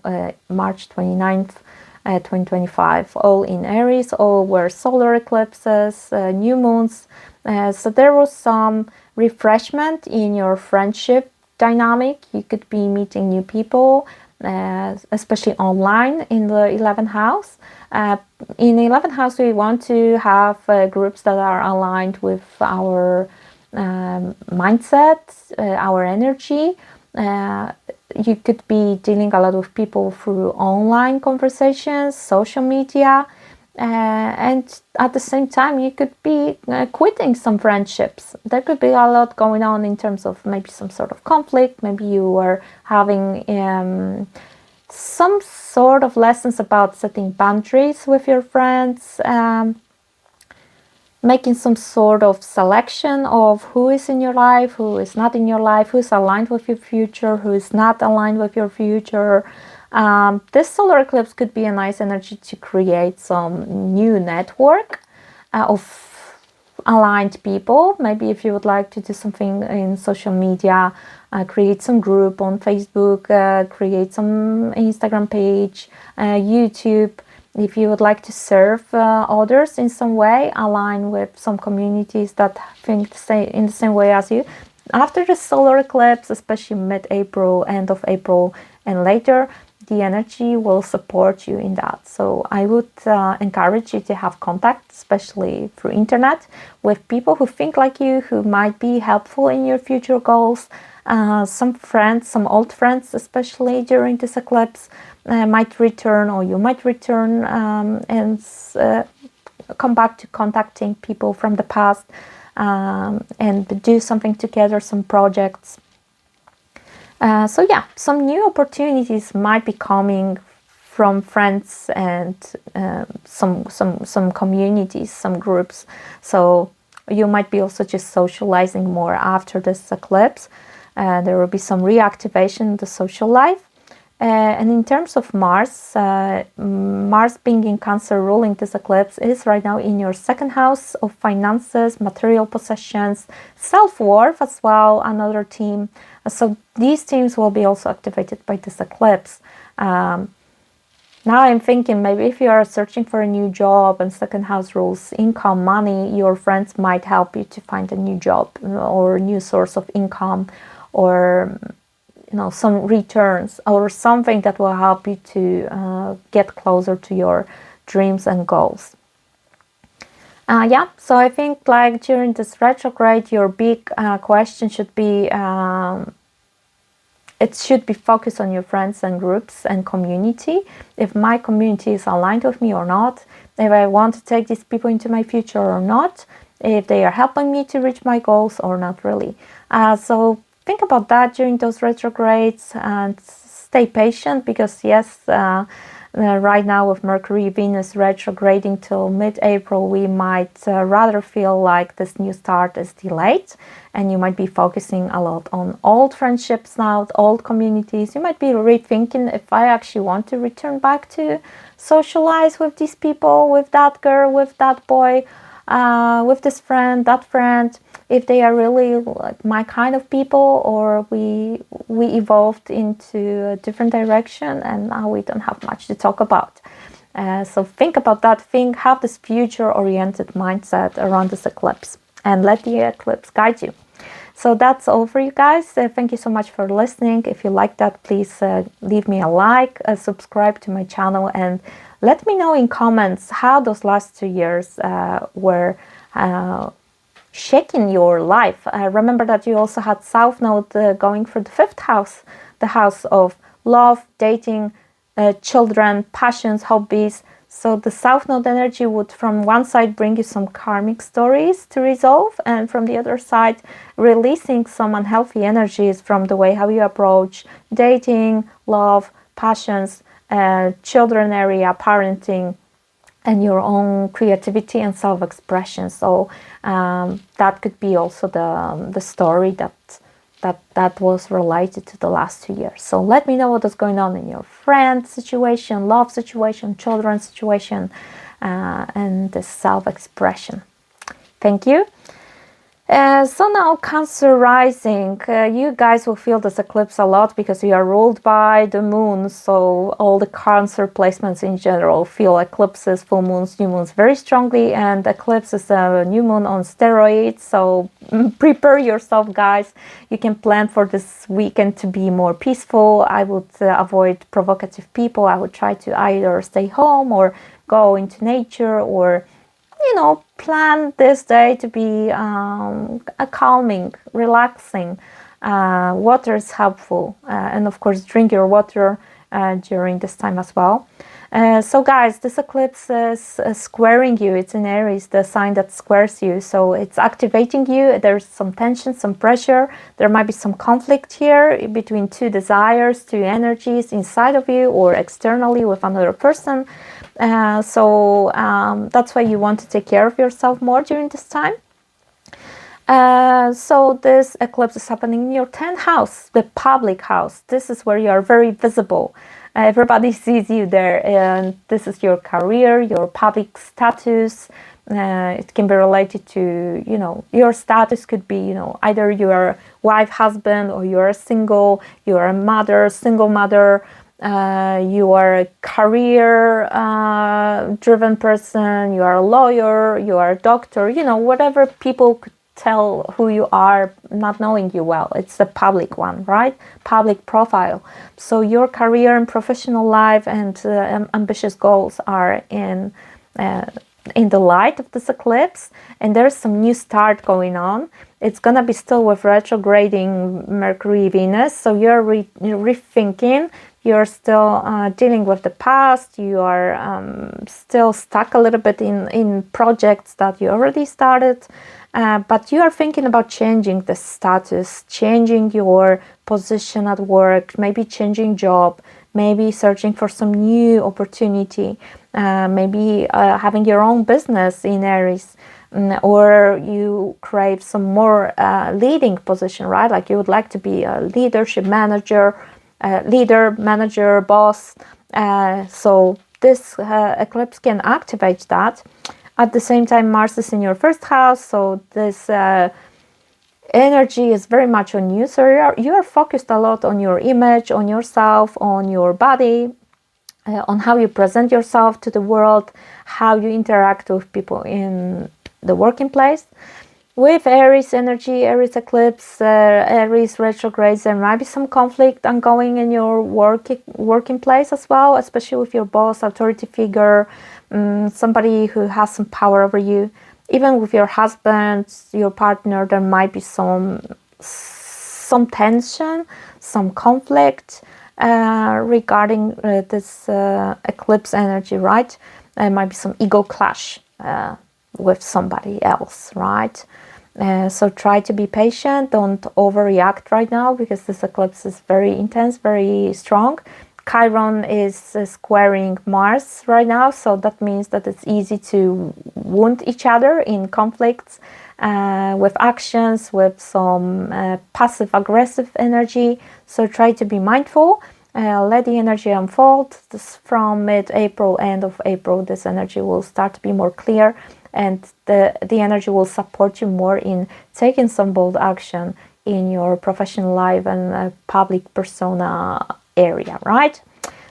March 29th, 2025. All in Aries, all were solar eclipses, new moons. So there was some refreshment in your friendship dynamic. You could be meeting new people, especially online in the 11th house. In the 11th house, we want to have groups that are aligned with our mindset, our energy. You could be dealing a lot with people through online conversations, social media, and at the same time you could be quitting some friendships. There could be a lot going on in terms of maybe some sort of conflict. Maybe you are having some sort of lessons about setting boundaries with your friends, making some sort of selection of who is in your life, who is not in your life, who is aligned with your future, who is not aligned with your future. This solar eclipse could be a nice energy to create some new network of aligned people. Maybe if you would like to do something in social media, create some group on Facebook, create some Instagram page, YouTube. If you would like to serve others in some way, align with some communities that think in the same way as you. After the solar eclipse, especially mid-April, end of April and later, the energy will support you in that. So I would encourage you to have contact, especially through internet, with people who think like you, who might be helpful in your future goals. Some friends, some old friends, especially during this eclipse, might return, or you might return and come back to contacting people from the past and do something together, some projects. So yeah, some new opportunities might be coming from friends and some communities, some groups. So you might be also just socializing more after this eclipse. There will be some reactivation in the social life. And in terms of Mars, Mars being in Cancer ruling this eclipse is right now in your second house of finances, material possessions, self-worth as well, another theme. So these themes will be also activated by this eclipse. Now I'm thinking maybe if you are searching for a new job and second house rules income, money, your friends might help you to find a new job or a new source of income, or some returns or something that will help you to get closer to your dreams and goals. Yeah, so I think like during this retrograde, your big question should be it should be focused on your friends and groups and community. If my community is aligned with me or not, if I want to take these people into my future or not, if they are helping me to reach my goals or not really. So think about that during those retrogrades and stay patient, because yes, right now with Mercury, Venus retrograding till mid-April, we might rather feel like this new start is delayed, and you might be focusing a lot on old friendships now, old communities. You might be rethinking if I actually want to return back to socialize with these people, with that girl, with that boy, with this friend, that friend, if they are really like my kind of people, or we evolved into a different direction and now we don't have much to talk about. So think about that. Have this future-oriented mindset around this eclipse, and let the eclipse guide you. So that's all for you guys. Thank you so much for listening. If you like that, please leave me a like, subscribe to my channel, and let me know in comments how those last 2 years were shaking your life. Remember that you also had South Node going for the 5th house, the house of love, dating, children, passions, hobbies. So the South Node energy would from one side bring you some karmic stories to resolve, and from the other side releasing some unhealthy energies from the way how you approach dating, love, passions, children area, parenting, and your own creativity and self-expression. So that could be also the story that was related to the last 2 years. So let me know what is going on in your friend situation, love situation, children situation, and the self-expression. Thank you. So now Cancer rising, you guys will feel this eclipse a lot because you are ruled by the moon. So all the Cancer placements in general feel eclipses, full moons, new moons very strongly, and eclipse is a new moon on steroids. So prepare yourself, guys. You can plan for this weekend to be more peaceful. I would avoid provocative people. I would try to either stay home or go into nature, or plan this day to be a calming, relaxing. Water is helpful, and of course drink your water during this time as well. So guys, this eclipse is squaring you. It's in Aries, the sign that squares you, so it's activating you. There's some tension, some pressure. There might be some conflict here between two desires, two energies inside of you or externally with another person. So that's why you want to take care of yourself more during this time. So this eclipse is happening in your 10th house, the public house. This is where you are very visible. Everybody sees you there, and this is your career, your public status. It can be related to, your status could be, either you are a wife, husband, or you are single, you are a mother, single mother. You are a career driven person, you are a lawyer, you are a doctor, whatever people could tell who you are not knowing you well. It's the public one, right? Public profile. So your career and professional life and ambitious goals are in in the light of this eclipse, and there's some new start going on. It's gonna be still with retrograding Mercury, Venus, so you're rethinking. You're still dealing with the past. You are still stuck a little bit in projects that you already started, but you are thinking about changing the status, changing your position at work, maybe changing job, maybe searching for some new opportunity, maybe having your own business in Aries, or you crave some more leading position, right? Like you would like to be a leadership manager, leader, manager, boss. So this eclipse can activate that. At the same time, Mars is in your first house, so this energy is very much on you. So you are focused a lot on your image, on yourself, on your body, on how you present yourself to the world, how you interact with people in the working place. With Aries energy, Aries eclipse, Aries retrogrades, there might be some conflict ongoing in your working place as well, especially with your boss, authority figure, somebody who has some power over you. Even with your husband, your partner, there might be some tension, some conflict regarding this eclipse energy, right? There might be some ego clash with somebody else, right? So try to be patient, don't overreact right now, because this eclipse is very intense, very strong. Chiron is squaring Mars right now, so that means that it's easy to wound each other in conflicts with actions, with some passive-aggressive energy. So try to be mindful, let the energy unfold. This from mid-April, end of April, this energy will start to be more clear, and the energy will support you more in taking some bold action in your professional life and public persona area, right?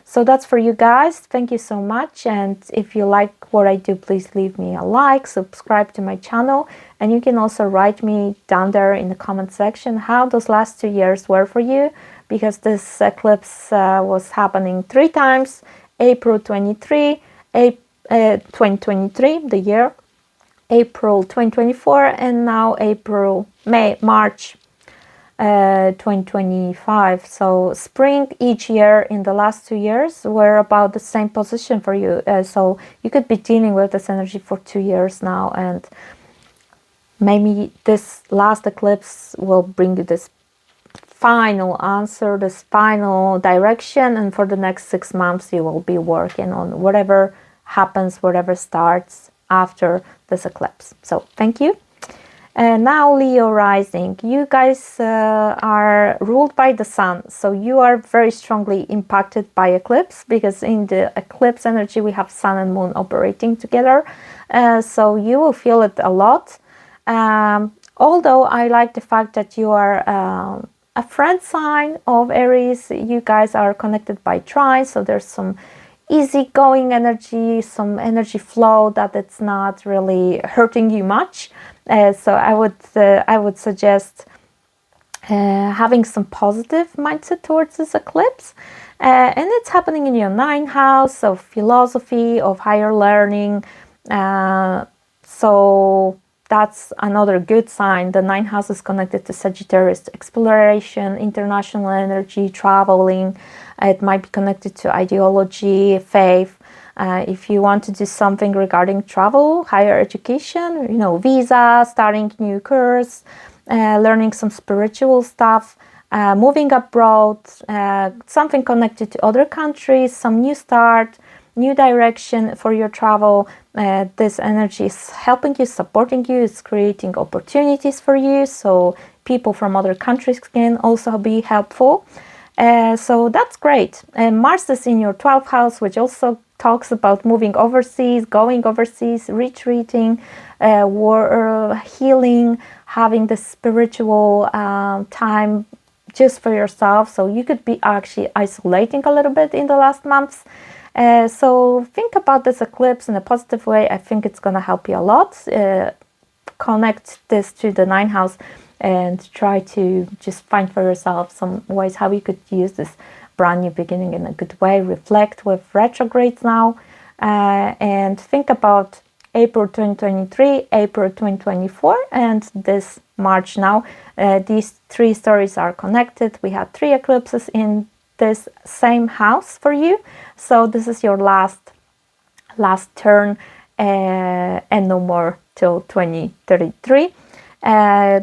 So that's for you guys. Thank you so much, and if you like what I do, please leave me a like, subscribe to my channel, and you can also write me down there in the comment section how those last 2 years were for you, because this eclipse was happening 3 times: April 2023, the year, April 2024, and now March 2025. So spring each year in the last 2 years were about the same position for you. So you could be dealing with this energy for 2 years now, and maybe this last eclipse will bring you this final answer, this final direction, and for the next 6 months you will be working on whatever happens, whatever starts after this eclipse. So thank you. And now Leo rising, you guys are ruled by the sun, so you are very strongly impacted by eclipse, because in the eclipse energy we have sun and moon operating together, so you will feel it a lot. Although I like the fact that you are a friend sign of Aries, you guys are connected by trine, so there's some easygoing energy, some energy flow that it's not really hurting you much. So I would suggest having some positive mindset towards this eclipse, and it's happening in your 9th house of philosophy, of higher learning. So that's another good sign. The 9th house is connected to Sagittarius, exploration, international energy, traveling. It might be connected to ideology, faith. If you want to do something regarding travel, higher education, you know, visa, starting new course, learning some spiritual stuff, moving abroad, something connected to other countries, some new start, new direction for your travel. This energy is helping you, supporting you, it's creating opportunities for you, so people from other countries can also be helpful. So that's great. And Mars is in your 12th house, which also talks about moving overseas, going overseas, retreating, healing, having the spiritual time just for yourself. So you could be actually isolating a little bit in the last months. So think about this eclipse in a positive way. I think it's going to help you a lot. Connect this to the 9th house and try to just find for yourself some ways how you could use this brand new beginning in a good way. Reflect with retrogrades now, and think about April 2023, April 2024, and this March now. These three stories are connected. We had 3 eclipses in this same house for you. So this is your last turn, and no more till 2033.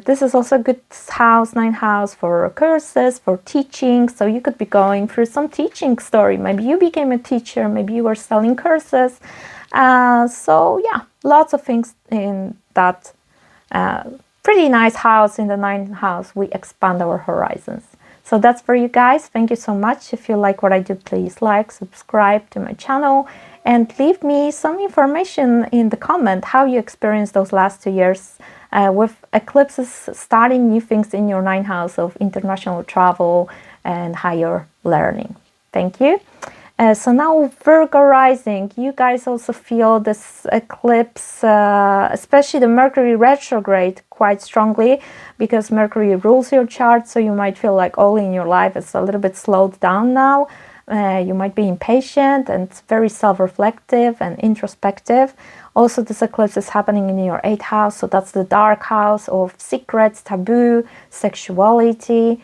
This is also a good house, 9th house, for courses, for teaching. So you could be going through some teaching story. Maybe you became a teacher, maybe you were selling courses. So yeah, lots of things in that pretty nice house. In the 9th house, we expand our horizons. So that's for you guys. Thank you so much. If you like what I do, please like, subscribe to my channel, and leave me some information in the comment how you experienced those last 2 years with eclipses starting new things in your 9th house of international travel and higher learning. Thank you. So now Virgo rising, you guys also feel this eclipse, especially the Mercury retrograde, quite strongly, because Mercury rules your chart. So you might feel like all in your life is a little bit slowed down now. You might be impatient and very self-reflective and introspective. Also, this eclipse is happening in your 8th house, so that's the dark house of secrets, taboo, sexuality,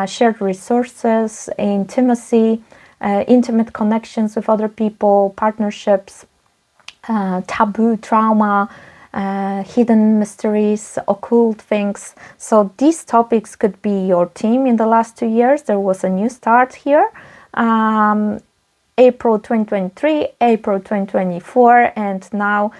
shared resources, intimacy, intimate connections with other people, partnerships, taboo, trauma, hidden mysteries, occult things. So these topics could be your theme in the last 2 years. There was a new start here. April 2023, April 2024, and now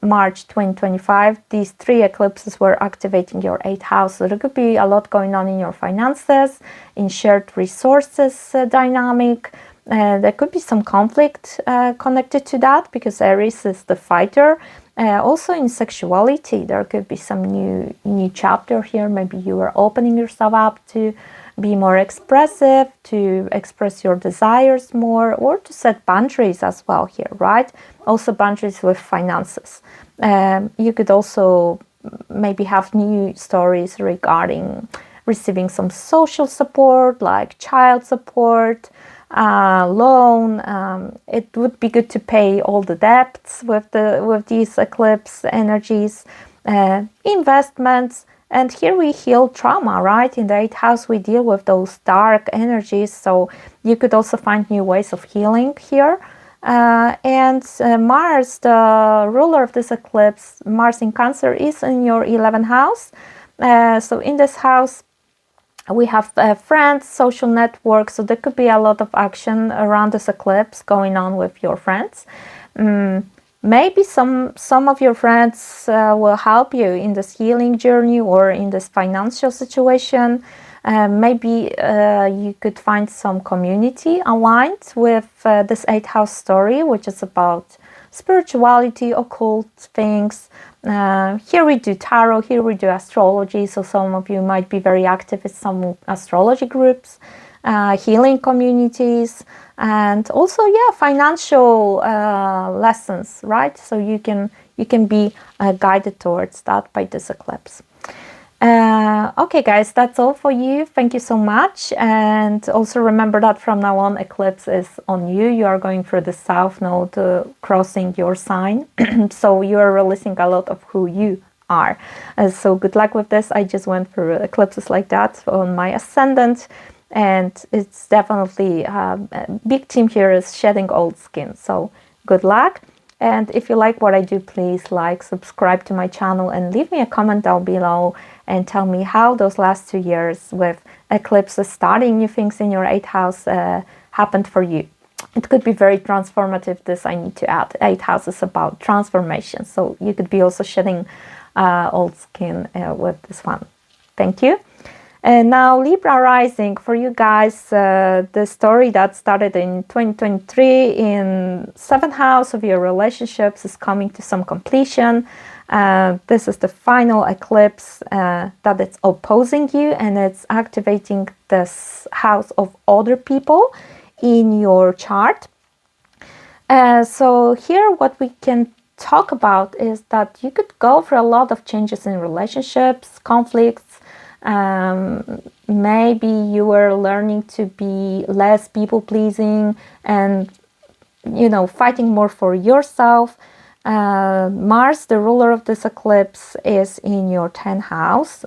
March 2025. These 3 eclipses were activating your 8th house. So there could be a lot going on in your finances, in shared resources dynamic. There could be some conflict connected to that, because Aries is the fighter. Also in sexuality, there could be some new chapter here. Maybe you are opening yourself up to be more expressive, to express your desires more, or to set boundaries as well here, right? Also boundaries with finances. You could also maybe have new stories regarding receiving some social support, like child support, loan. It would be good to pay all the debts with these eclipse energies, investments. And here we heal trauma, right? In the 8th house, we deal with those dark energies. So you could also find new ways of healing here. And Mars, the ruler of this eclipse, Mars in Cancer, is in your 11th house. So in this house, we have friends, social networks. So there could be a lot of action around this eclipse going on with your friends. Maybe some of your friends will help you in this healing journey or in this financial situation. Maybe you could find some community aligned with this 8th house story, which is about spirituality, occult things. Here we do tarot, here we do astrology. So some of you might be very active in some astrology groups, healing communities, and also financial lessons, right? So you can be guided towards that by this eclipse. Okay guys, that's all for you. Thank you so much, and also remember that from now on eclipse is on you. You are going through the south node, crossing your sign. So you are releasing a lot of who you are. So good luck with this. I just went through eclipses like that on my ascendant, and it's definitely a big theme here is shedding old skin. So good luck. And if you like what I do, please like, subscribe to my channel, and leave me a comment down below and tell me how those last 2 years with eclipses starting new things in your 8th house happened for you. It could be very transformative. This I need to add. 8th house is about transformation. So you could be also shedding old skin with this one. Thank you. And now Libra rising, for you guys, the story that started in 2023 in 7th house of your relationships is coming to some completion. This is the final eclipse that it's opposing you, and it's activating this house of other people in your chart. So here what we can talk about is that you could go for a lot of changes in relationships, conflicts. Maybe you were learning to be less people-pleasing and, fighting more for yourself. Mars, the ruler of this eclipse, is in your 10th house.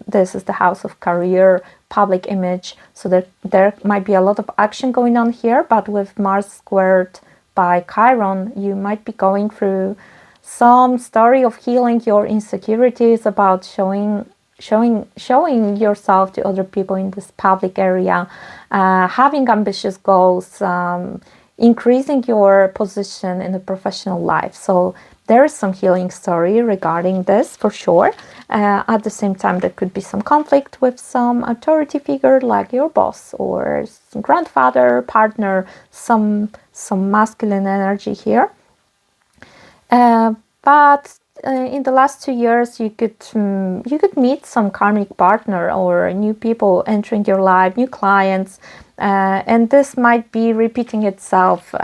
This is the house of career, public image. So there might be a lot of action going on here, but with Mars squared by Chiron, you might be going through some story of healing your insecurities, about showing yourself to other people in this public area, having ambitious goals, increasing your position in the professional life. So there is some healing story regarding this for sure. At the same time, there could be some conflict with some authority figure like your boss or grandfather, partner, some masculine energy here. But in the last 2 years, you could meet some karmic partner or new people entering your life, new clients, and this might be repeating itself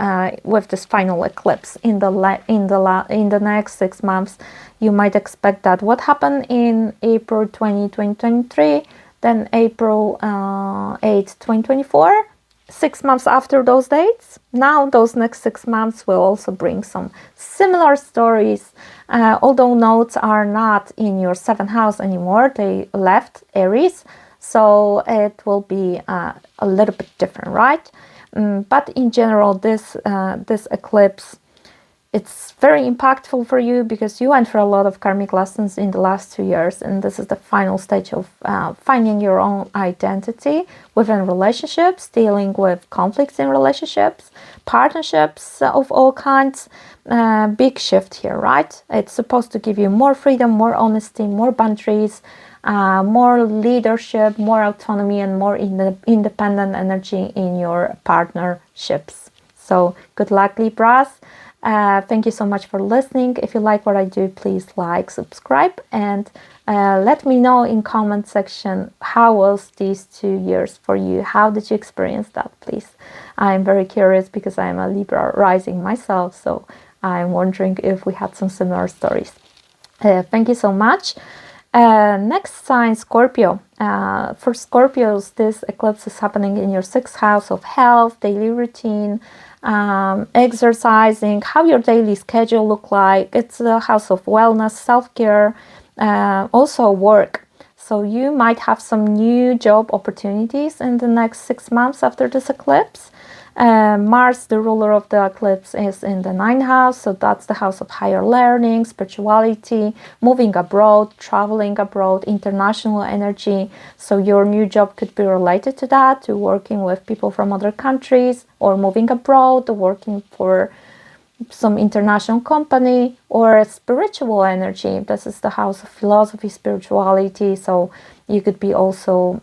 with this final eclipse in the next 6 months. You might expect that what happened in April 2023, then April 8, 2024. 6 months after those dates, now those next 6 months will also bring some similar stories, although nodes are not in your 7th house anymore. They left Aries, so it will be a little bit different, right? But in general, this eclipse, it's very impactful for you because you went through a lot of karmic lessons in the last 2 years, and this is the final stage of finding your own identity within relationships, dealing with conflicts in relationships, partnerships of all kinds. Big shift here, right? It's supposed to give you more freedom, more honesty, more boundaries, more leadership, more autonomy, and more independent energy in your partnerships. So good luck, Libras. Thank you so much for listening. If you like what I do, please like, subscribe, and let me know in comment section how was these 2 years for you. How did you experience that, please? I'm very curious because I'm a Libra rising myself, so I'm wondering if we had some similar stories. Thank you so much. Next sign, Scorpio. For Scorpios, this eclipse is happening in your 6th house of health, daily routine, exercising, how your daily schedule look like. It's the house of wellness, self-care, also work. So you might have some new job opportunities in the next 6 months after this eclipse. Mars, the ruler of the eclipse, is in the 9th house, so that's the house of higher learning, spirituality, moving abroad, traveling abroad, international energy. So your new job could be related to that, to working with people from other countries, or moving abroad, or working for some international company, or spiritual energy. This is the house of philosophy, spirituality, so you could be also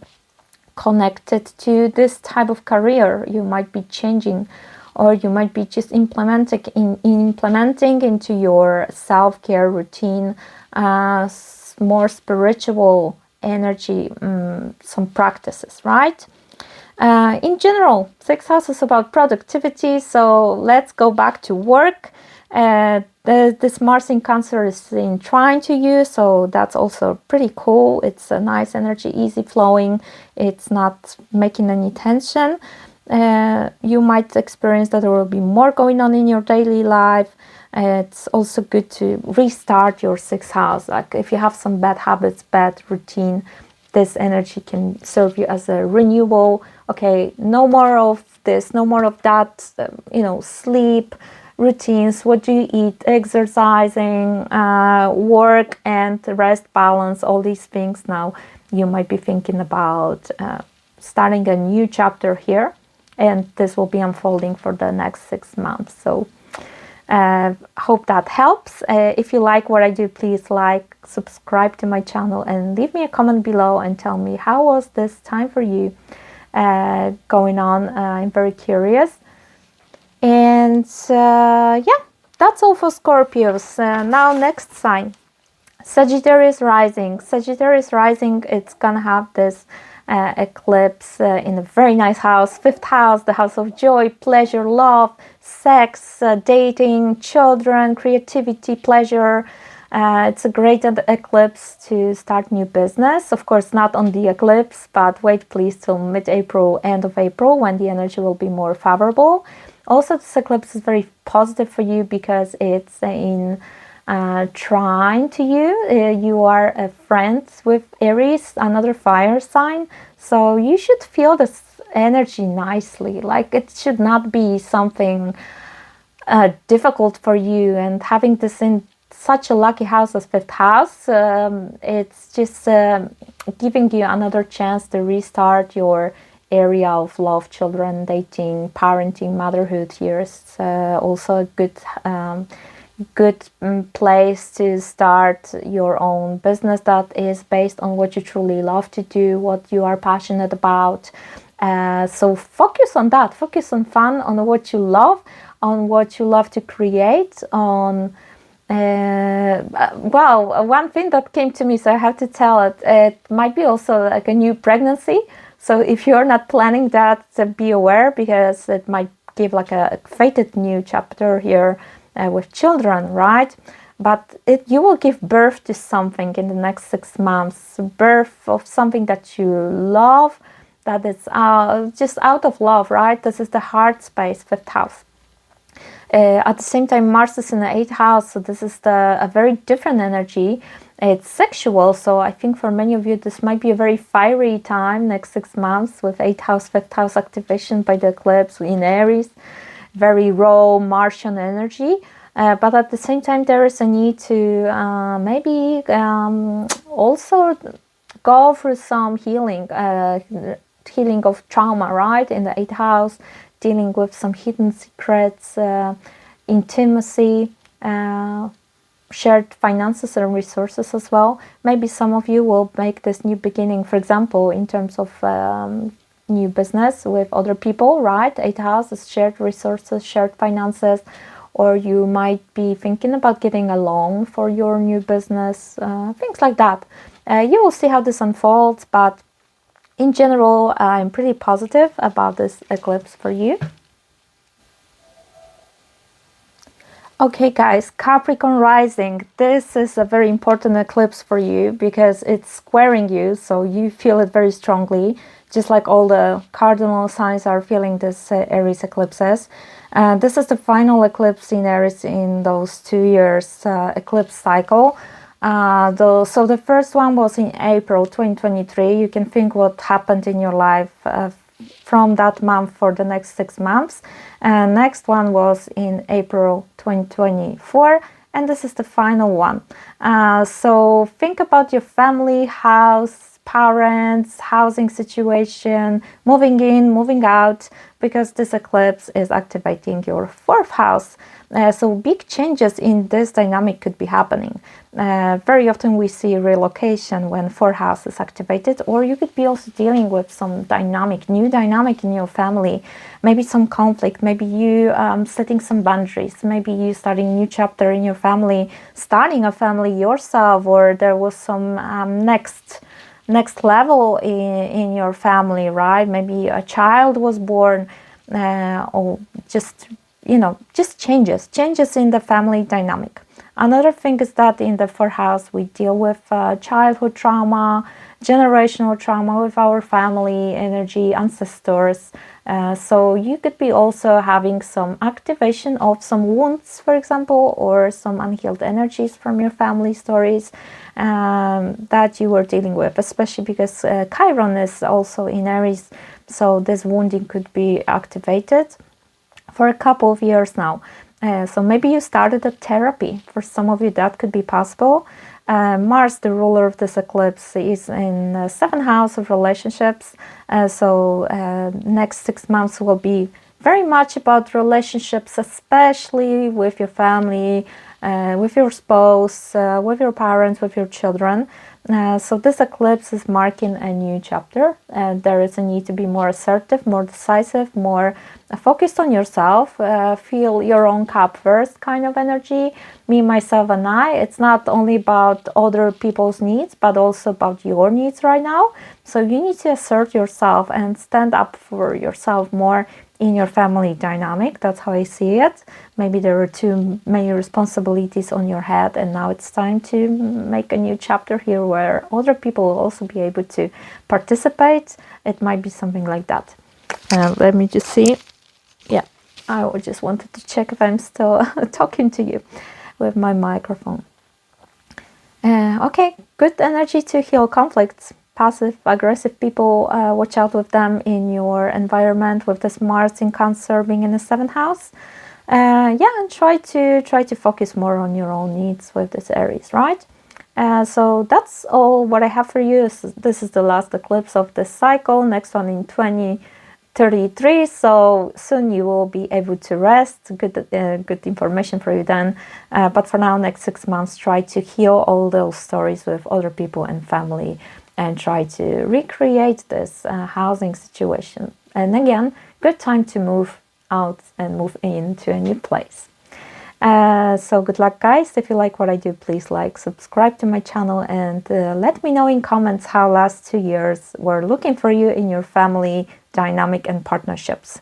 connected to this type of career. You might be changing, or you might be just implementing into your self-care routine more spiritual energy, some practices, right? In general, 6th house is about productivity, so let's go back to work. This Mars in Cancer is in trine to you, so that's also pretty cool. It's a nice energy, easy flowing. It's not making any tension. You might experience that there will be more going on in your daily life. It's also good to restart your 6th house. Like if you have some bad habits, bad routine, this energy can serve you as a renewal. Okay, no more of this, no more of that, sleep, routines, what do you eat, exercising, work and rest balance, all these things. Now you might be thinking about starting a new chapter here, and this will be unfolding for the next 6 months. So hope that helps. If you like what I do, please like, subscribe to my channel, and leave me a comment below and tell me how was this time for you going on. I'm very curious. And yeah, that's all for Scorpios. Now next sign, Sagittarius rising. Sagittarius rising, it's gonna have this eclipse in a very nice house, 5th house, the house of joy, pleasure, love, sex, dating, children, creativity, pleasure. It's a great eclipse to start new business. Of course, not on the eclipse, but wait please till mid-April, end of April, when the energy will be more favorable. Also, this eclipse is very positive for you because it's in trine to you. You are friends with Aries, another fire sign, so you should feel this energy nicely. Like, it should not be something difficult for you, and having this in such a lucky house as fifth house, it's just giving you another chance to restart your area of love, children, dating, parenting, motherhood years. Also a good place to start your own business that is based on what you truly love to do, what you are passionate about. So focus on that, focus on fun, on what you love, on what you love to create, on wow, one thing that came to me, so I have to tell it, it might be also like a new pregnancy. So if you're not planning that, be aware, because it might give like a fated new chapter here with children, right? But you will give birth to something in the next 6 months, birth of something that you love, that is just out of love, right? This is the heart space, fifth house. At the same time, Mars is in the 8th house, so this is a very different energy. It's sexual, so I think for many of you this might be a very fiery time, next 6 months, with 8th house, 5th house activation by the eclipse in Aries. Very raw Martian energy, but at the same time there is a need to maybe also go through some healing, healing of trauma, right, in the 8th house, dealing with some hidden secrets, intimacy, shared finances and resources as well. Maybe some of you will make this new beginning, for example, in terms of new business with other people, right? 8th house is shared resources, shared finances, or you might be thinking about getting a loan for your new business, things like that. You will see how this unfolds, but in general, I'm pretty positive about this eclipse for you. Okay guys, Capricorn rising, this is a very important eclipse for you because it's squaring you, so you feel it very strongly, just like all the cardinal signs are feeling this Aries eclipses. This is the final eclipse in Aries in those 2 years eclipse cycle. So the first one was in April 2023. You can think what happened in your life from that month for the next 6 months. And next one was in April 2024, and this is the final one. So think about your family, house, parents, housing situation, moving in, moving out, because this eclipse is activating your 4th house. So big changes in this dynamic could be happening. Very often we see relocation when 4th house is activated, or you could be also dealing with some new dynamic in your family, maybe some conflict, maybe you setting some boundaries, maybe you starting a new chapter in your family, starting a family yourself, or there was some next level in your family, right? Maybe a child was born, or just changes in the family dynamic. Another thing is that in the 4th house we deal with childhood trauma, generational trauma with our family energy, ancestors. So you could be also having some activation of some wounds, for example, or some unhealed energies from your family stories that you were dealing with, especially because Chiron is also in Aries, so this wounding could be activated for a couple of years now. So maybe you started a therapy. For some of you that could be possible. Mars, the ruler of this eclipse, is in the 7th house of relationships. So next 6 months will be very much about relationships, especially with your family, with your spouse, with your parents, with your children. So this eclipse is marking a new chapter. There is a need to be more assertive, more decisive, more focused on yourself, feel your own cup first kind of energy, me, myself and I. It's not only about other people's needs, but also about your needs right now. So you need to assert yourself and stand up for yourself more in your family dynamic. That's how I see it. Maybe there are too many responsibilities on your head, and now it's time to make a new chapter here where other people will also be able to participate. It might be something like that. Let me just see. Yeah. I just wanted to check if I'm still talking to you with my microphone. Okay, good energy to heal conflicts. Passive aggressive people, watch out with them in your environment, with this Mars in Cancer being in the 7th house. Yeah, and try to focus more on your own needs with this Aries, right? So that's all what I have for you. This is the last eclipse of this cycle. Next one in 2033. So soon you will be able to rest. Good information for you then. But for now, next 6 months, try to heal all those stories with other people and family, and try to recreate this housing situation. And again, good time to move out and move into a new place. So good luck, guys. If you like what I do, please like, subscribe to my channel, and let me know in comments how last 2 years were looking for you in your family dynamic and partnerships.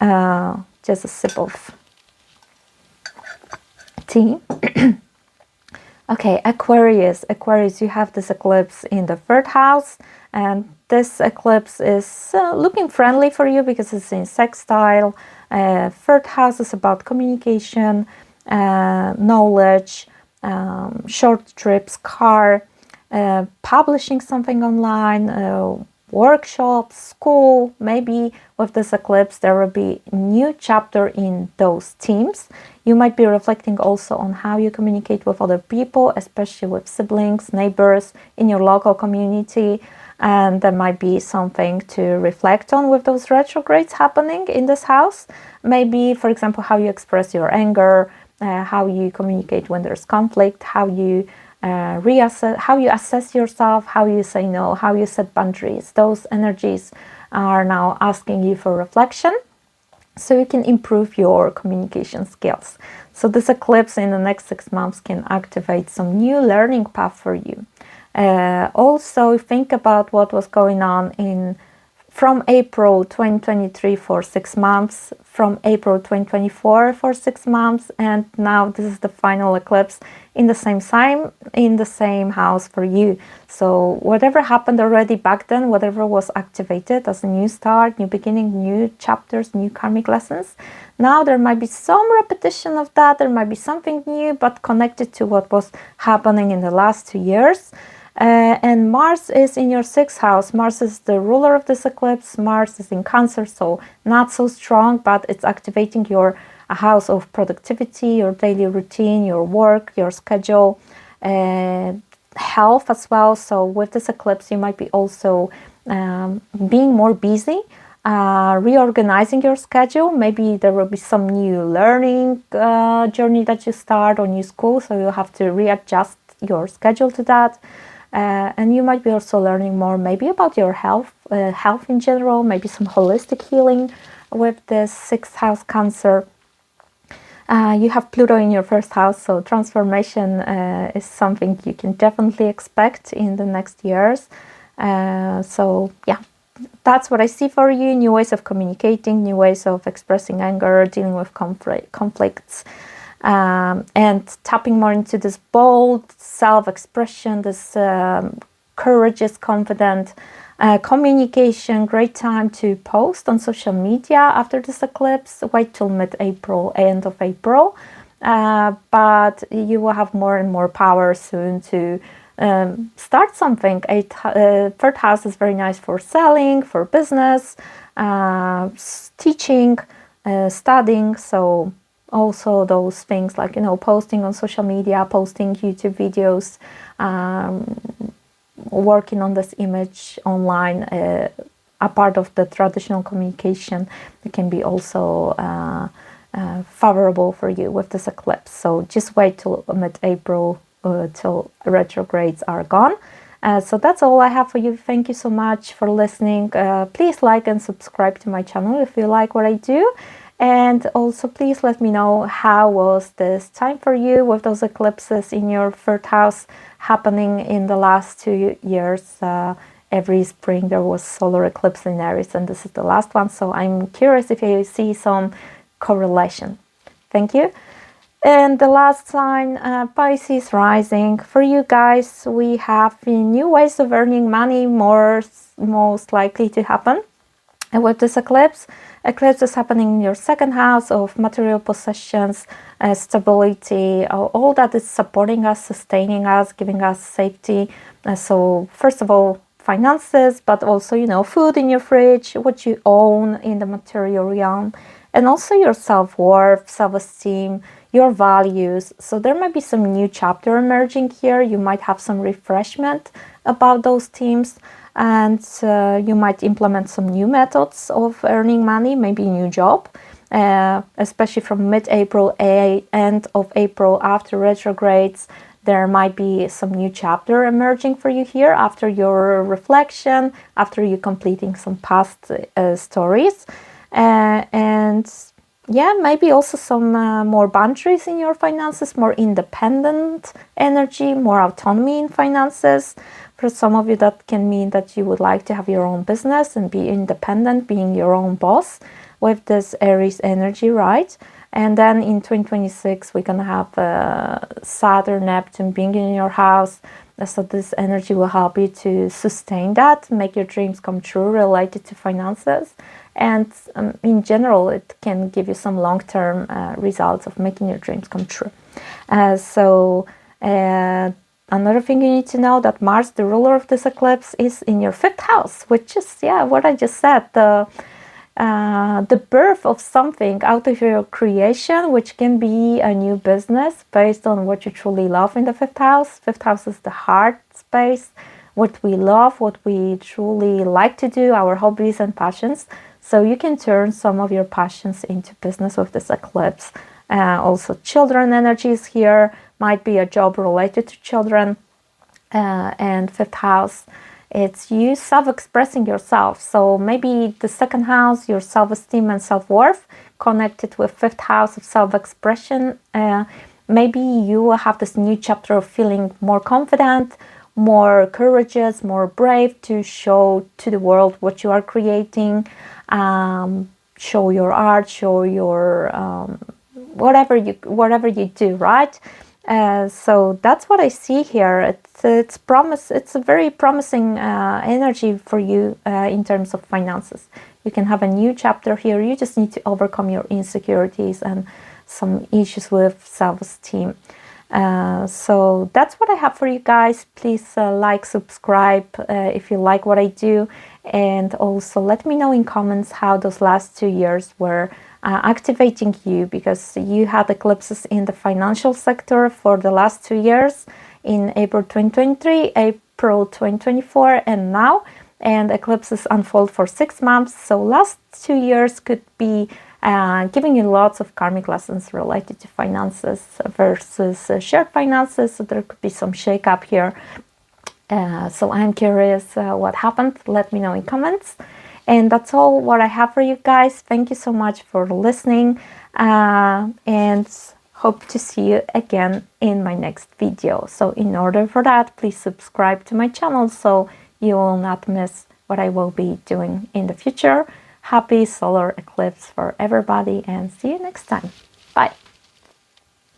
Just a sip of tea. Okay, Aquarius. Aquarius, you have this eclipse in the 3rd house, and this eclipse is looking friendly for you because it's in sextile. 3rd house is about communication, knowledge, short trips, car, publishing something online, workshops, school. Maybe with this eclipse there will be a new chapter in those teams. You might be reflecting also on how you communicate with other people, especially with siblings, neighbors, in your local community. And there might be something to reflect on with those retrogrades happening in this house. Maybe, for example, how you express your anger, how you communicate when there's conflict, how you reassess, how you assess yourself, how you say no, how you set boundaries. Those energies are now asking you for reflection, so you can improve your communication skills. So this eclipse in the next 6 months can activate some new learning path for you. Also think about what was going on from April 2023 for 6 months, from April 2024 for 6 months, and now this is the final eclipse in the same sign, in the same house for you. So whatever happened already back then, whatever was activated as a new start, new beginning, new chapters, new karmic lessons, now there might be some repetition of that. There might be something new, but connected to what was happening in the last 2 years. And Mars is in your 6th house. Mars is the ruler of this eclipse. Mars is in Cancer, so not so strong, but it's activating your house of productivity, your daily routine, your work, your schedule, health as well. So with this eclipse, you might be also being more busy, reorganizing your schedule. Maybe there will be some new learning journey that you start, or new school, so you have to readjust your schedule to that. And you might be also learning more maybe about your health in general, maybe some holistic healing with this 6th house Cancer. You have Pluto in your 1st house, so transformation is something you can definitely expect in the next years. So yeah, that's what I see for you. New ways of communicating, new ways of expressing anger, dealing with conflicts. And tapping more into this bold self-expression, this courageous, confident communication. Great time to post on social media after this eclipse. Wait till mid-April, end of April, but you will have more and more power soon to start something. 3rd house is very nice for selling, for business, teaching, studying. So also those things like, posting on social media, posting YouTube videos, working on this image online, a part of the traditional communication that can be also favorable for you with this eclipse. So just wait till mid-April till retrogrades are gone. So that's all I have for you. Thank you so much for listening. Please like and subscribe to my channel if you like what I do. And also please let me know how was this time for you with those eclipses in your 3rd house happening in the last 2 years. Every spring there was solar eclipse in Aries, and this is the last one. So I'm curious if you see some correlation. Thank you. And the last sign, Pisces rising. For you guys, we have new ways of earning money most likely to happen. And with this eclipse is happening in your second house of material possessions, stability, all that is supporting us, sustaining us, giving us safety. So first of all, finances, but also, you know, food in your fridge, what you own in the material realm, and also your self-worth, self-esteem, your values. So there might be some new chapter emerging here. You might have some refreshment about those themes, and you might implement some new methods of earning money, maybe a new job, especially from mid-April, end of April, after retrogrades. There might be some new chapter emerging for you here after your reflection, after you completing some past stories, and yeah, maybe also some more boundaries in your finances, more independent energy, more autonomy in finances. For some of you, that can mean that you would like to have your own business and be independent, being your own boss with this Aries energy, right? And then in 2026, we're going to have Saturn, Neptune being in your house. So this energy will help you to sustain that, make your dreams come true related to finances. And in general, it can give you some long-term results of making your dreams come true. Another thing you need to know, that Mars, the ruler of this eclipse, is in your 5th house, which is, yeah, what I just said, the birth of something out of your creation, which can be a new business based on what you truly love in the 5th house. 5th house is the heart space, what we love, what we truly like to do, our hobbies and passions. So you can turn some of your passions into business with this eclipse. Also, children energies here, might be a job related to children. And 5th house, it's you self-expressing yourself. So maybe the 2nd house, your self-esteem and self-worth, connected with 5th house of self-expression. Maybe you will have this new chapter of feeling more confident, more courageous, more brave to show to the world what you are creating, show your art, show your whatever you do, right? So that's what I see here. It's a very promising energy for you in terms of finances. You can have a new chapter here. You just need to overcome your insecurities and some issues with self-esteem. So that's what I have for you guys. Please like, subscribe if you like what I do, and also let me know in comments how those last 2 years were activating you, because you had eclipses in the financial sector for the last 2 years, in April 2023, April 2024, and now, and eclipses unfold for 6 months. So last 2 years could be giving you lots of karmic lessons related to finances versus shared finances. So there could be some shake up here. So I'm curious what happened. Let me know in comments. And that's all what I have for you guys. Thank you so much for listening, and hope to see you again in my next video. So in order for that, please subscribe to my channel so you will not miss what I will be doing in the future. Happy solar eclipse for everybody, and see you next time. Bye.